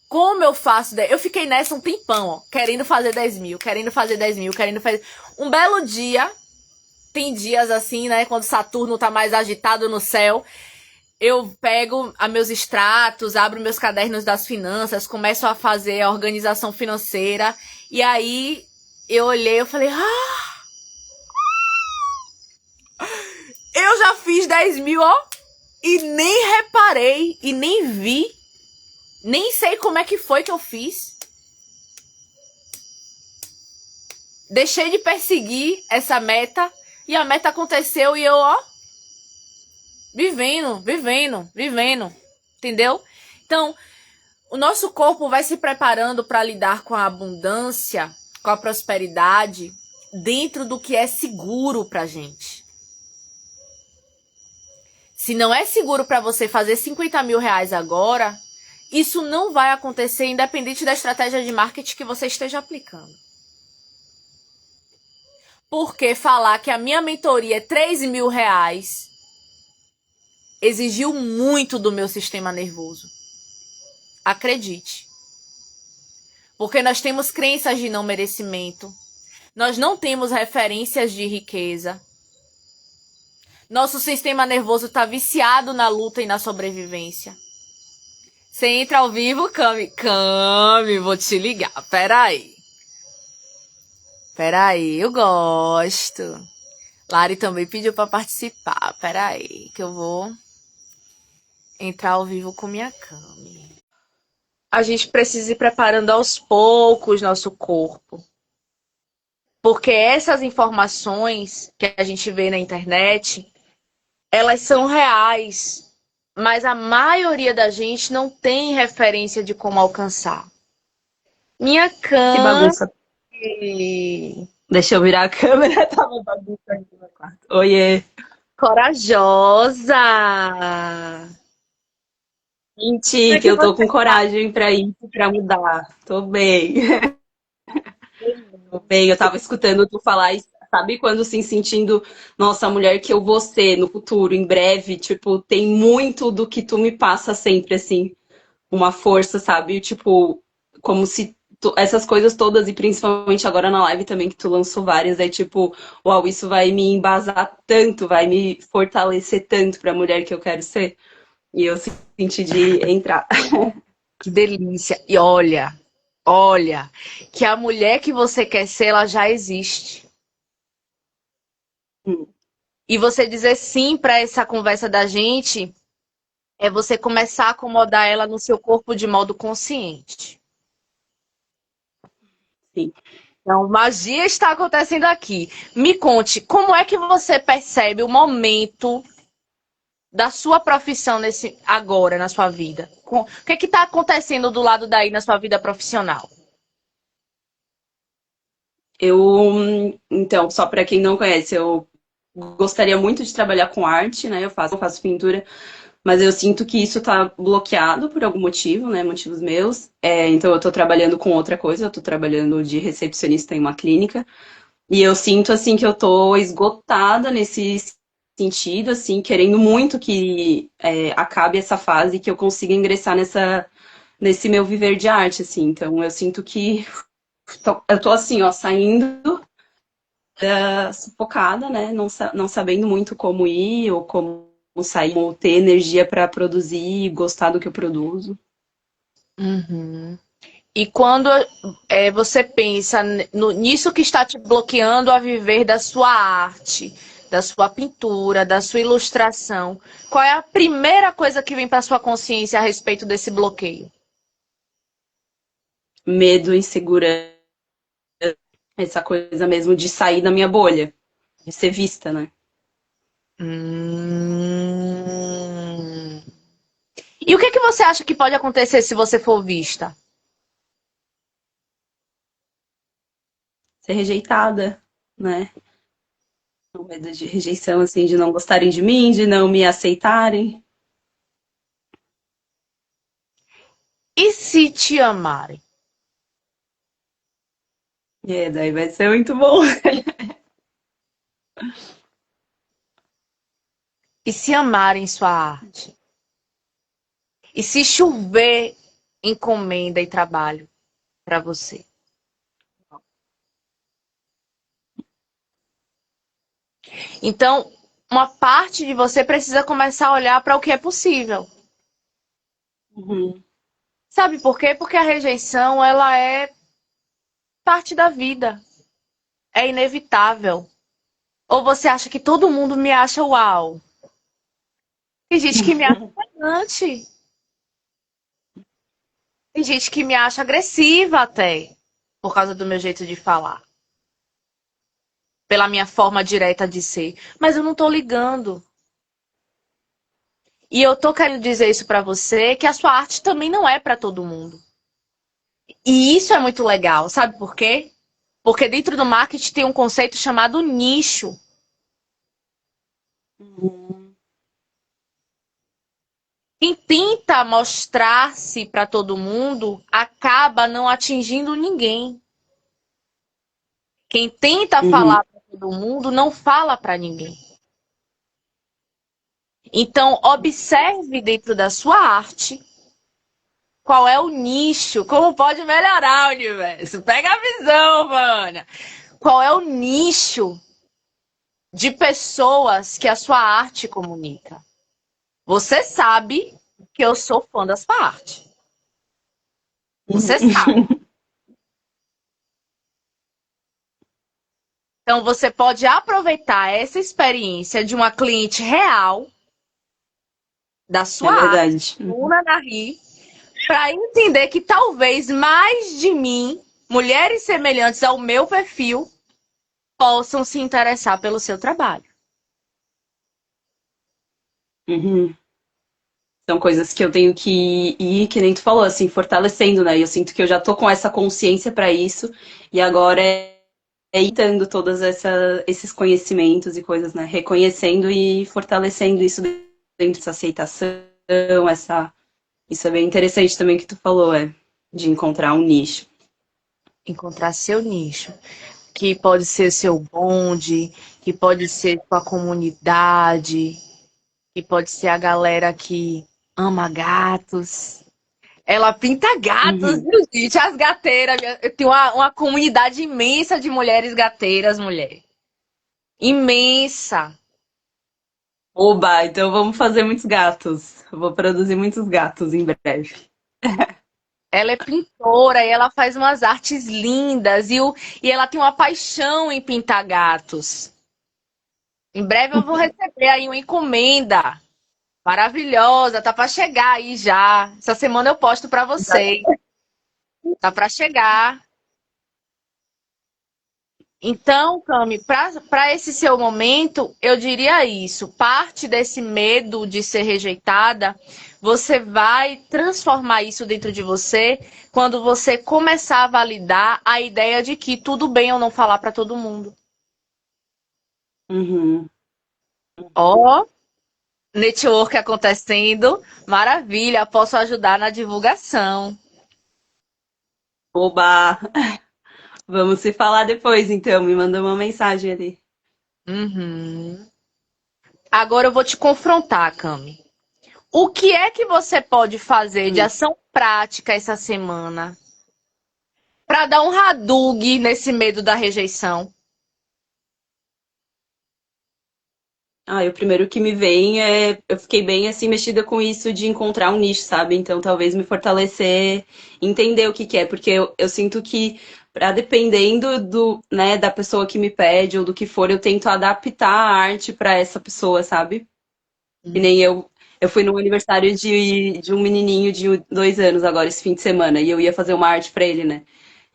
Como eu faço? Eu fiquei nessa um tempão, ó, querendo fazer 10 mil, querendo fazer 10 mil, querendo fazer... Um belo dia, tem dias assim, né, quando Saturno tá mais agitado no céu, eu pego meus extratos, abro meus cadernos das finanças, começo a fazer a organização financeira, e aí eu olhei, eu falei, eu já fiz 10 mil, ó, e nem reparei, e nem vi, nem sei como é que foi que eu fiz. Deixei de perseguir essa meta, e a meta aconteceu, e eu, ó, vivendo, entendeu? Então, o nosso corpo vai se preparando para lidar com a abundância, com a prosperidade, dentro do que é seguro pra gente. Se não é seguro para você fazer 50 mil reais agora, isso não vai acontecer independente da estratégia de marketing que você esteja aplicando. Porque falar que a minha mentoria é 3 mil reais exigiu muito do meu sistema nervoso. Acredite. Porque nós temos crenças de não merecimento. Nós não temos referências de riqueza. Nosso sistema nervoso está viciado na luta e na sobrevivência. Você entra ao vivo, Cami. Cami, vou te ligar. Peraí, eu gosto. Lari também pediu para participar. Peraí, que eu vou entrar ao vivo com minha Cami. A gente precisa ir preparando aos poucos nosso corpo. Porque essas informações que a gente vê na internet, elas são reais. Mas a maioria da gente não tem referência de como alcançar. Minha
Que bagunça.
Cami.
Deixa eu virar a câmera, tava bagunça aqui no quarto. Oiê.
Corajosa.
Menti, que eu tô com coragem pra ir, pra mudar. Tô bem. Tô bem. Eu tava escutando tu falar, e sabe quando se sentindo, nossa, a mulher que eu vou ser no futuro, em breve, tipo, tem muito do que tu me passa sempre, assim, uma força, sabe? Tipo, como se essas coisas todas, e principalmente agora na live também, que tu lançou várias, é tipo, uau, isso vai me embasar tanto, vai me fortalecer tanto pra mulher que eu quero ser. E eu senti de entrar.
Que delícia. E olha, que a mulher que você quer ser, ela já existe. E você dizer sim para essa conversa da gente é você começar a acomodar ela no seu corpo de modo consciente.
Sim.
Então, magia está acontecendo aqui. Me conte, como é que você percebe o momento da sua profissão agora na sua vida? O que está acontecendo do lado daí na sua vida profissional?
Então, só para quem não conhece, eu gostaria muito de trabalhar com arte, né? Eu faço pintura, mas eu sinto que isso tá bloqueado por algum motivo, né? Motivos meus. Então, eu tô trabalhando com outra coisa, eu tô trabalhando de recepcionista em uma clínica. E eu sinto, assim, que eu tô esgotada nesse sentido, assim, querendo muito que acabe essa fase e que eu consiga ingressar nesse meu viver de arte, assim. Então, eu sinto que eu tô, assim, ó, saindo sufocada, né? Não sabendo muito como ir ou como sair, ou ter energia para produzir e gostar do que eu produzo.
Uhum. E quando você pensa nisso que está te bloqueando a viver da sua arte, da sua pintura, da sua ilustração, qual é a primeira coisa que vem para sua consciência a respeito desse bloqueio?
Medo, insegurança, essa coisa mesmo de sair da minha bolha, de ser vista, né?
E o que você acha que pode acontecer se você for vista?
Ser rejeitada, né? O medo de rejeição, assim, de não gostarem de mim, de não me aceitarem.
E se te amarem?
Daí vai ser muito bom.
E se amarem sua arte? E se chover encomenda e trabalho para você? Então, uma parte de você precisa começar a olhar para o que é possível.
Uhum.
Sabe por quê? Porque a rejeição, ela é parte da vida. É inevitável. Ou você acha que todo mundo me acha uau? Tem gente que me acha arrogante. Tem gente que me acha agressiva até, por causa do meu jeito de falar. Pela minha forma direta de ser. Mas eu não tô ligando. E eu tô querendo dizer isso pra você, que a sua arte também não é pra todo mundo. E isso é muito legal, sabe por quê? Porque dentro do marketing tem um conceito chamado nicho.
Uhum.
Quem tenta mostrar-se para todo mundo acaba não atingindo ninguém. Quem tenta
Uhum.
falar para todo mundo não fala para ninguém. Então, observe dentro da sua arte Qual é o nicho? Como pode melhorar o universo? Pega a visão, Vânia. Qual é o nicho de pessoas que a sua arte comunica? Você sabe que eu sou fã da sua arte. Você sabe. Então, você pode aproveitar essa experiência de uma cliente real da
É
sua arte,
verdade.
Luna Nari, para entender que talvez mais de mim, mulheres semelhantes ao meu perfil, possam se interessar pelo seu trabalho.
Uhum. São coisas que eu tenho que ir, que nem tu falou, assim, fortalecendo, né? E eu sinto que eu já tô com essa consciência para isso, e agora é dando todos esses conhecimentos e coisas, né? Reconhecendo e fortalecendo isso dentro dessa aceitação, isso é bem interessante também que tu falou, de encontrar um nicho.
Encontrar seu nicho, que pode ser seu bonde, que pode ser sua comunidade, que pode ser a galera que ama gatos. Ela pinta gatos,
Uhum.
viu, gente? As gateiras. Eu tenho uma comunidade imensa de mulheres gateiras, mulher. Imensa.
Oba, então vamos fazer muitos gatos. Eu vou produzir muitos gatos em breve.
Ela é pintora e ela faz umas artes lindas e ela tem uma paixão em pintar gatos. Em breve eu vou receber aí uma encomenda maravilhosa, tá para chegar aí já. Essa semana eu posto para vocês. Tá para chegar. Então, Cami, para esse seu momento, eu diria isso. Parte desse medo de ser rejeitada, você vai transformar isso dentro de você quando você começar a validar a ideia de que tudo bem eu não falar para todo mundo.
Uhum.
Ó, network acontecendo, maravilha, posso ajudar na divulgação.
Oba! Vamos se falar depois, então. Me manda uma mensagem ali.
Uhum. Agora eu vou te confrontar, Cami. O que é que você pode fazer de
Hum.
ação prática essa semana para dar um radug nesse medo da rejeição?
Ah, o primeiro que me vem é. Eu fiquei bem assim mexida com isso de encontrar um nicho, sabe? Então talvez me fortalecer, entender o que que é, porque eu sinto que, para dependendo né, da pessoa que me pede ou do que for, eu tento adaptar a arte para essa pessoa, sabe? Que nem eu fui no aniversário de um menininho de 2 anos agora, esse fim de semana, e eu ia fazer uma arte pra ele, né?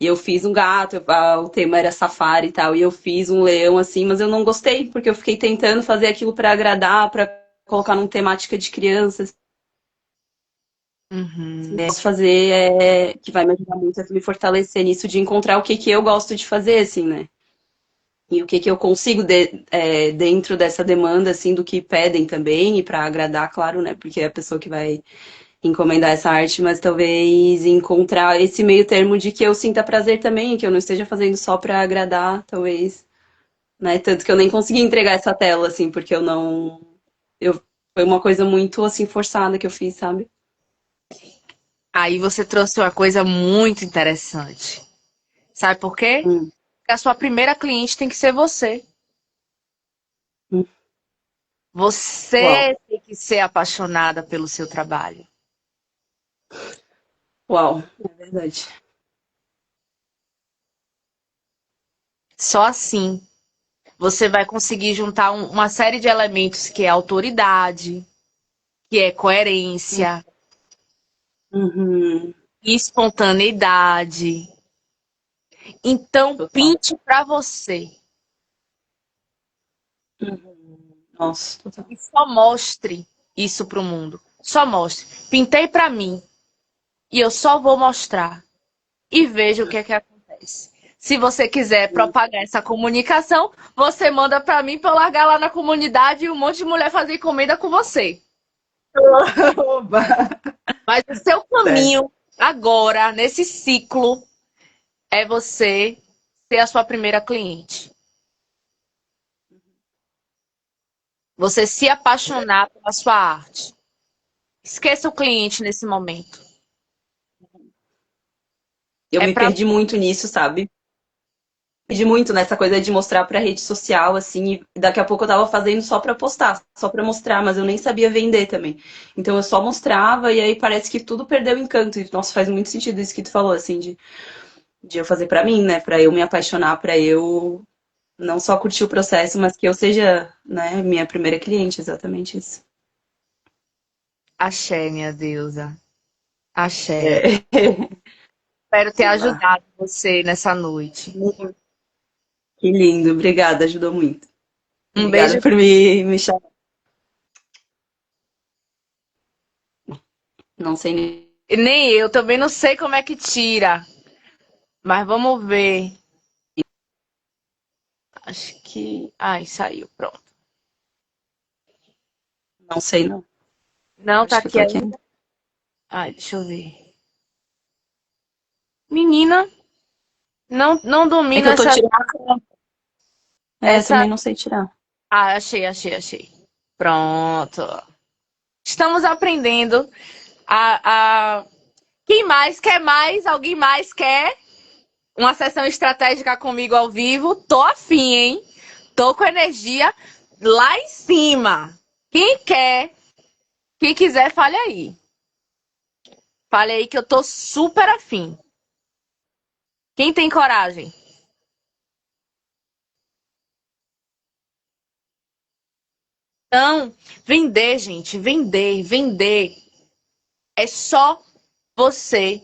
E eu fiz um gato, o tema era safari e tal, e eu fiz um leão assim, mas eu não gostei, porque eu fiquei tentando fazer aquilo pra agradar, pra colocar numa temática de crianças.
Uhum.
Posso fazer que vai me ajudar muito a me fortalecer nisso, de encontrar o que que eu gosto de fazer, assim, né? E o que que eu consigo dentro dessa demanda, assim, do que pedem também, e para agradar, claro, né? Porque é a pessoa que vai encomendar essa arte, mas talvez encontrar esse meio termo de que eu sinta prazer também, que eu não esteja fazendo só para agradar, talvez, né? Tanto que eu nem consegui entregar essa tela, assim, porque eu não. Foi uma coisa muito, assim, forçada que eu fiz, sabe?
Aí você trouxe uma coisa muito interessante. Sabe por quê?
Hum,
Porque a sua primeira cliente tem que ser você.
hum. Uau,
Você tem que ser apaixonada pelo seu trabalho.
uau, é verdade.
Só assim você vai conseguir juntar uma série de elementos que é autoridade, que é coerência,
Uhum,
espontaneidade. Então,
total.
pinte para você
Uhum. Nossa, total.
e só mostre isso para o mundo. Só mostre. Pintei para mim e eu só vou mostrar e veja o que é que acontece. Se você quiser propagar essa comunicação, você manda para mim para eu largar lá na comunidade e um monte de mulher fazer encomenda com você.
Oba!
Mas o seu
Certo.
caminho agora, nesse ciclo, é você ser a sua primeira cliente. Você se apaixonar pela sua arte. Esqueça o cliente nesse momento.
Eu
É
me
pra.
perdi muito nisso, sabe? Perdi muito nessa coisa de mostrar pra rede social, assim, e daqui a pouco eu tava fazendo só pra postar, só pra mostrar, mas eu nem sabia vender também. Então eu só mostrava e aí parece que tudo perdeu o encanto. E, nossa, faz muito sentido isso que tu falou, assim, de eu fazer pra mim, né? Pra eu me apaixonar, pra eu não só curtir o processo, mas que eu seja, né, minha primeira cliente, exatamente isso.
Axé, minha deusa. Axé.
É.
Espero ter
Eba.
ajudado você nessa noite.
Que lindo, obrigada, ajudou muito.
Um beijo.
Obrigada por me chamar. Não sei nem.
E nem eu também não sei como é que tira, mas vamos ver. Acho que. Ai, saiu, pronto.
Não sei, não.
Não, tá
Acho que eu
aqui
tô aqui
ainda.
ainda.
Ai, deixa eu ver. Menina, não
É que
domina
eu tô tirando. É,
essa.
também não sei tirar.
Ah, achei. Pronto. Estamos aprendendo a. Quem mais quer mais? Alguém mais quer uma sessão estratégica comigo ao vivo? Tô afim, hein? Tô com energia lá em cima. Quem quer? Quem quiser, fale aí. Fale aí que eu tô super afim. Quem tem coragem? Então, vender, gente, vender. É só você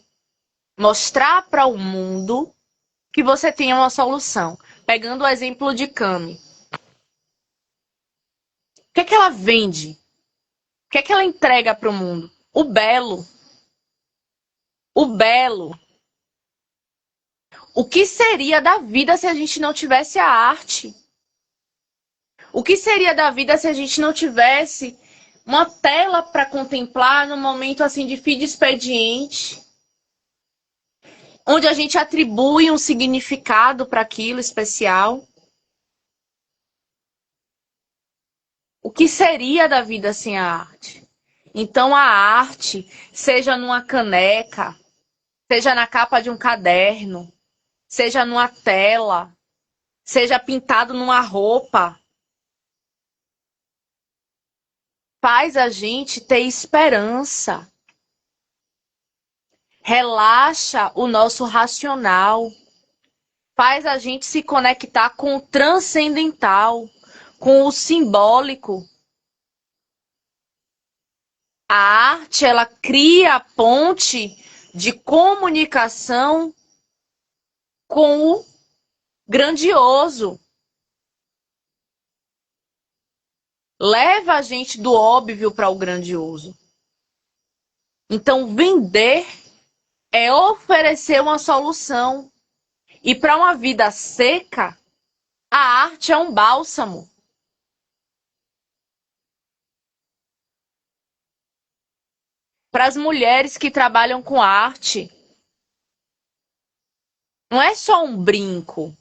mostrar para o mundo que você tem uma solução. Pegando o exemplo de Cami. O que é que ela vende? O que é que ela entrega para o mundo? O belo. O belo. O que seria da vida se a gente não tivesse a arte? O que seria da vida se a gente não tivesse uma tela para contemplar no momento assim de fim de expediente, onde a gente atribui um significado para aquilo especial? O que seria da vida sem a arte? Então a arte, seja numa caneca, seja na capa de um caderno, seja numa tela, seja pintado numa roupa, faz a gente ter esperança. Relaxa o nosso racional, faz a gente se conectar com o transcendental, com o simbólico. A arte, ela cria a ponte de comunicação com o grandioso. Leva a gente do óbvio para o grandioso. Então, vender é oferecer uma solução. E para uma vida seca, a arte é um bálsamo. Para as mulheres que trabalham com arte, não é só um brinco,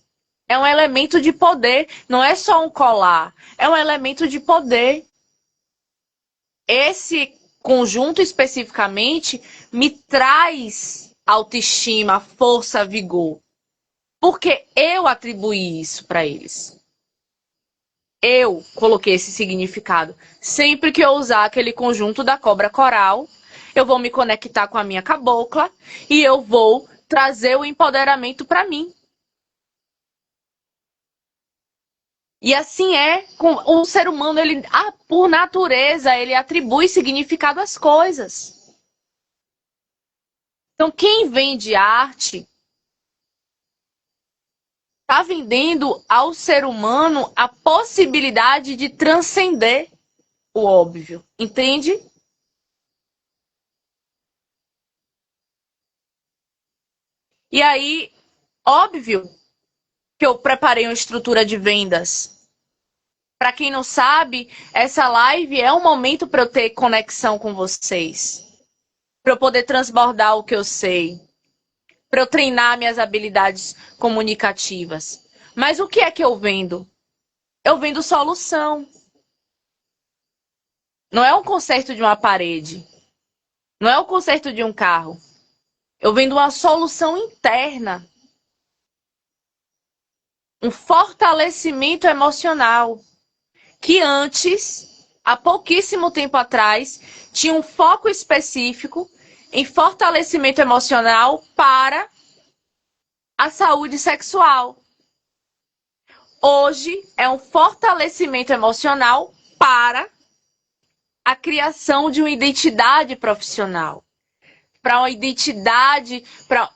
é um elemento de poder, não é só um colar, é um elemento de poder. Esse conjunto especificamente me traz autoestima, força, vigor, porque eu atribuí isso para eles. Eu coloquei esse significado. Sempre que eu usar aquele conjunto da cobra coral, eu vou me conectar com a minha cabocla e eu vou trazer o empoderamento para mim. E assim é com o ser humano, ele, por natureza, ele atribui significado às coisas. Então, quem vende arte está vendendo ao ser humano a possibilidade de transcender o óbvio, entende? E aí, óbvio que eu preparei uma estrutura de vendas. Para quem não sabe, essa live é um momento para eu ter conexão com vocês, para eu poder transbordar o que eu sei, para eu treinar minhas habilidades comunicativas. Mas o que é que eu vendo? Eu vendo solução. Não é um conserto de uma parede, não é o conserto de um carro. Eu vendo uma solução interna, um fortalecimento emocional, que antes, há pouquíssimo tempo atrás, tinha um foco específico em fortalecimento emocional para a saúde sexual. Hoje é um fortalecimento emocional para a criação de uma identidade profissional, para uma identidade, para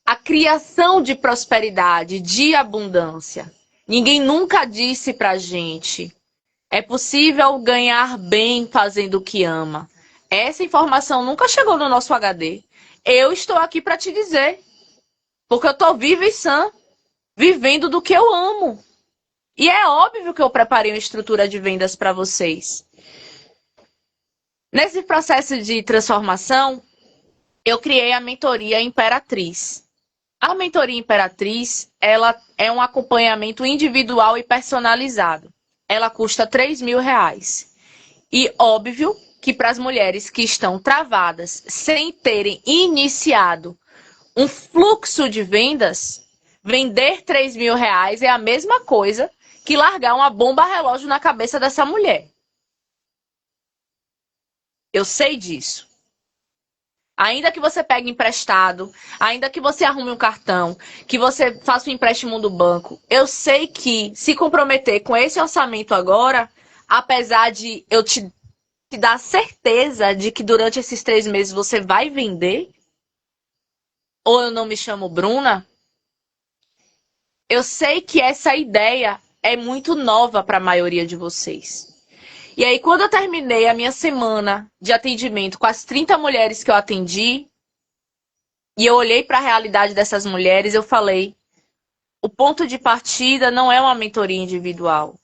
a criação de prosperidade, de abundância. Ninguém nunca disse pra gente: é possível ganhar bem fazendo o que ama. Essa informação nunca chegou no nosso HD. Eu estou aqui para te dizer, porque eu estou viva e sã, vivendo do que eu amo. E é óbvio que eu preparei uma estrutura de vendas para vocês. Nesse processo de transformação, eu criei a mentoria Imperatriz. A mentoria Imperatriz, ela é um acompanhamento individual e personalizado. Ela custa R$3.000. E óbvio que para as mulheres que estão travadas, sem terem iniciado um fluxo de vendas, vender R$3.000 é a mesma coisa que largar uma bomba relógio na cabeça dessa mulher. Eu sei disso. Ainda que você pegue emprestado, ainda que você arrume um cartão, que você faça um empréstimo do banco, eu sei que se comprometer com esse orçamento agora, apesar de eu te dar certeza de que durante esses 3 meses você vai vender, ou eu não me chamo Bruna, eu sei que essa ideia é muito nova para a maioria de vocês. E aí, quando eu terminei a minha semana de atendimento com as 30 mulheres que eu atendi, e eu olhei para a realidade dessas mulheres, eu falei: o ponto de partida não é uma mentoria individual.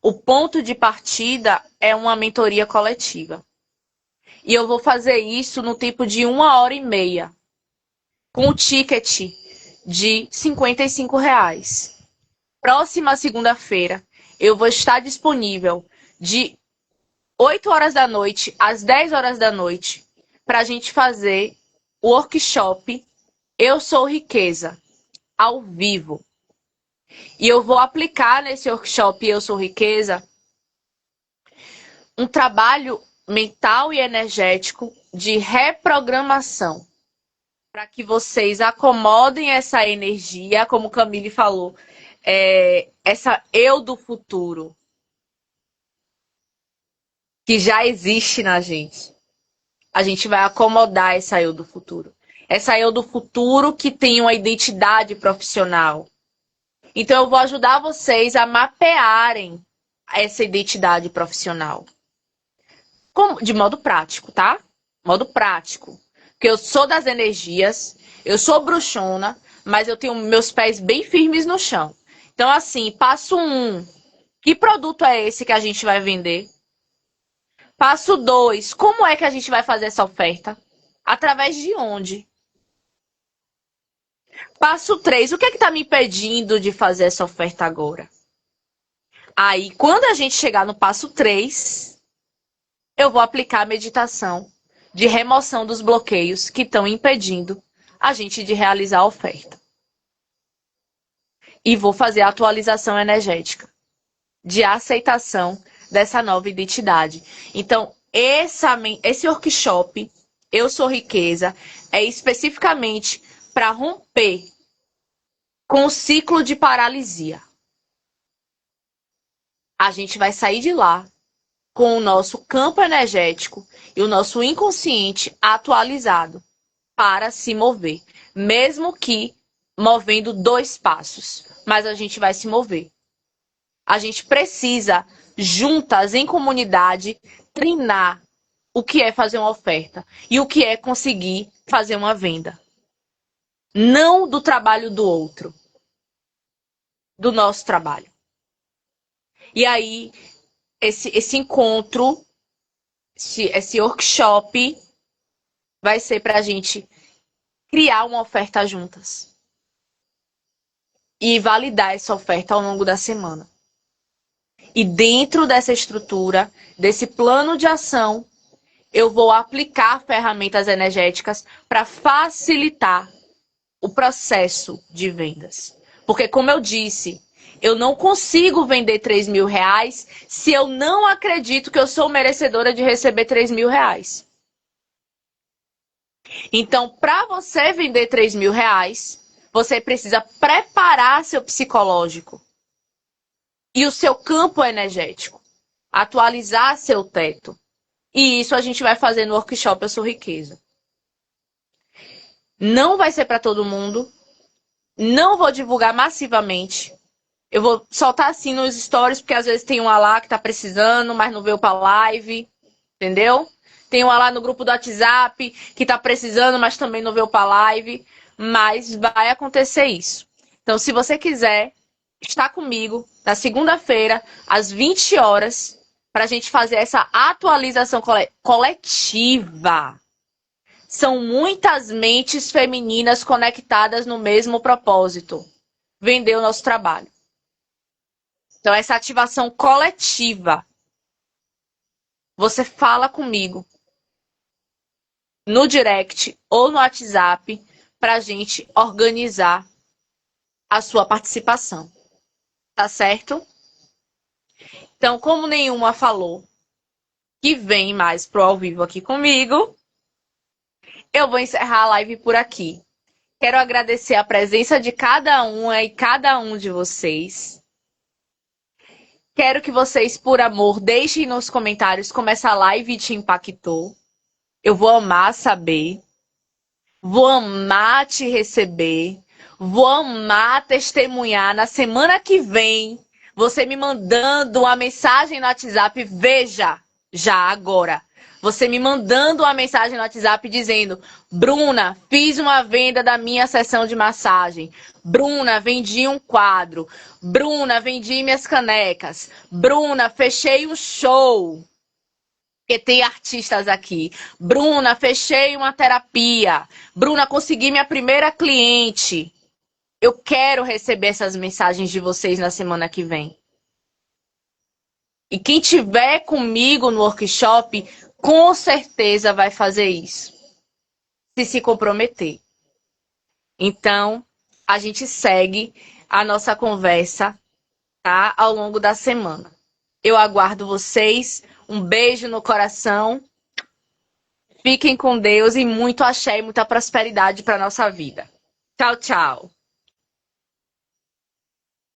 O ponto de partida é uma mentoria coletiva. E eu vou fazer isso no tempo de 1h30, com o ticket de R$55. Próxima segunda-feira, eu vou estar disponível de 8 horas da noite às 10 horas da noite para a gente fazer o workshop Eu Sou Riqueza, ao vivo. E eu vou aplicar nesse workshop Eu Sou Riqueza um trabalho mental e energético de reprogramação, para que vocês acomodem essa energia, como Camille falou, essa eu do futuro, que já existe na gente. A gente vai acomodar essa eu do futuro. Essa eu do futuro que tem uma identidade profissional. Então, eu vou ajudar vocês a mapearem essa identidade profissional. De modo prático, tá? Modo prático. Porque eu sou das energias, eu sou bruxona, mas eu tenho meus pés bem firmes no chão. Então, assim, passo 1. Que produto é esse que a gente vai vender? Passo 2. Como é que a gente vai fazer essa oferta? Através de onde? Passo 3. O que é que está me impedindo de fazer essa oferta agora? Aí, quando a gente chegar no passo 3, eu vou aplicar a meditação de remoção dos bloqueios que estão impedindo a gente de realizar a oferta. E vou fazer a atualização energética de aceitação dessa nova identidade. Então, esse workshop, Eu Sou Riqueza, é especificamente para romper com o ciclo de paralisia. A gente vai sair de lá com o nosso campo energético e o nosso inconsciente atualizado para se mover. Mesmo que movendo 2 passos, mas a gente vai se mover. A gente precisa, juntas, em comunidade, treinar o que é fazer uma oferta e o que é conseguir fazer uma venda. Não do trabalho do outro, do nosso trabalho. E aí, esse encontro, esse workshop, vai ser para a gente criar uma oferta juntas e validar essa oferta ao longo da semana. E dentro dessa estrutura, desse plano de ação, eu vou aplicar ferramentas energéticas para facilitar o processo de vendas. Porque, como eu disse, eu não consigo vender 3 mil reais se eu não acredito que eu sou merecedora de receber 3 mil reais. Então, para você vender 3 mil reais, você precisa preparar seu psicológico e o seu campo energético, atualizar seu teto. E isso a gente vai fazer no workshop Eu Sou Riqueza. Não vai ser para todo mundo, não vou divulgar massivamente. Eu vou soltar assim nos stories, porque às vezes tem uma lá que tá precisando, mas não veio pra live, entendeu? Tem uma lá no grupo do WhatsApp que tá precisando, mas também não veio pra live. Mas vai acontecer isso. Então, se você quiser estar comigo na segunda-feira, às 20 horas, pra gente fazer essa atualização coletiva. São muitas mentes femininas conectadas no mesmo propósito. Vender o nosso trabalho. Então, essa ativação coletiva. Você fala comigo no direct ou no WhatsApp para a gente organizar a sua participação. Tá certo? Então, como nenhuma falou que vem mais pro ao vivo aqui comigo, eu vou encerrar a live por aqui. Quero agradecer a presença de cada uma e cada um de vocês. Quero que vocês, por amor, deixem nos comentários como essa live te impactou. Eu vou amar saber. Vou amar te receber. Vou amar testemunhar na semana que vem. Você me mandando uma mensagem no WhatsApp. Veja, já agora. Você me mandando uma mensagem no WhatsApp dizendo: Bruna, fiz uma venda da minha sessão de massagem. Bruna, vendi um quadro. Bruna, vendi minhas canecas. Bruna, fechei um show. Porque tem artistas aqui. Bruna, fechei uma terapia. Bruna, consegui minha primeira cliente. Eu quero receber essas mensagens de vocês na semana que vem. E quem tiver comigo no workshop, com certeza vai fazer isso. Se comprometer. Então, a gente segue a nossa conversa, tá? Ao longo da semana. Eu aguardo vocês. Um beijo no coração. Fiquem com Deus e muito axé e muita prosperidade para nossa vida. Tchau, tchau.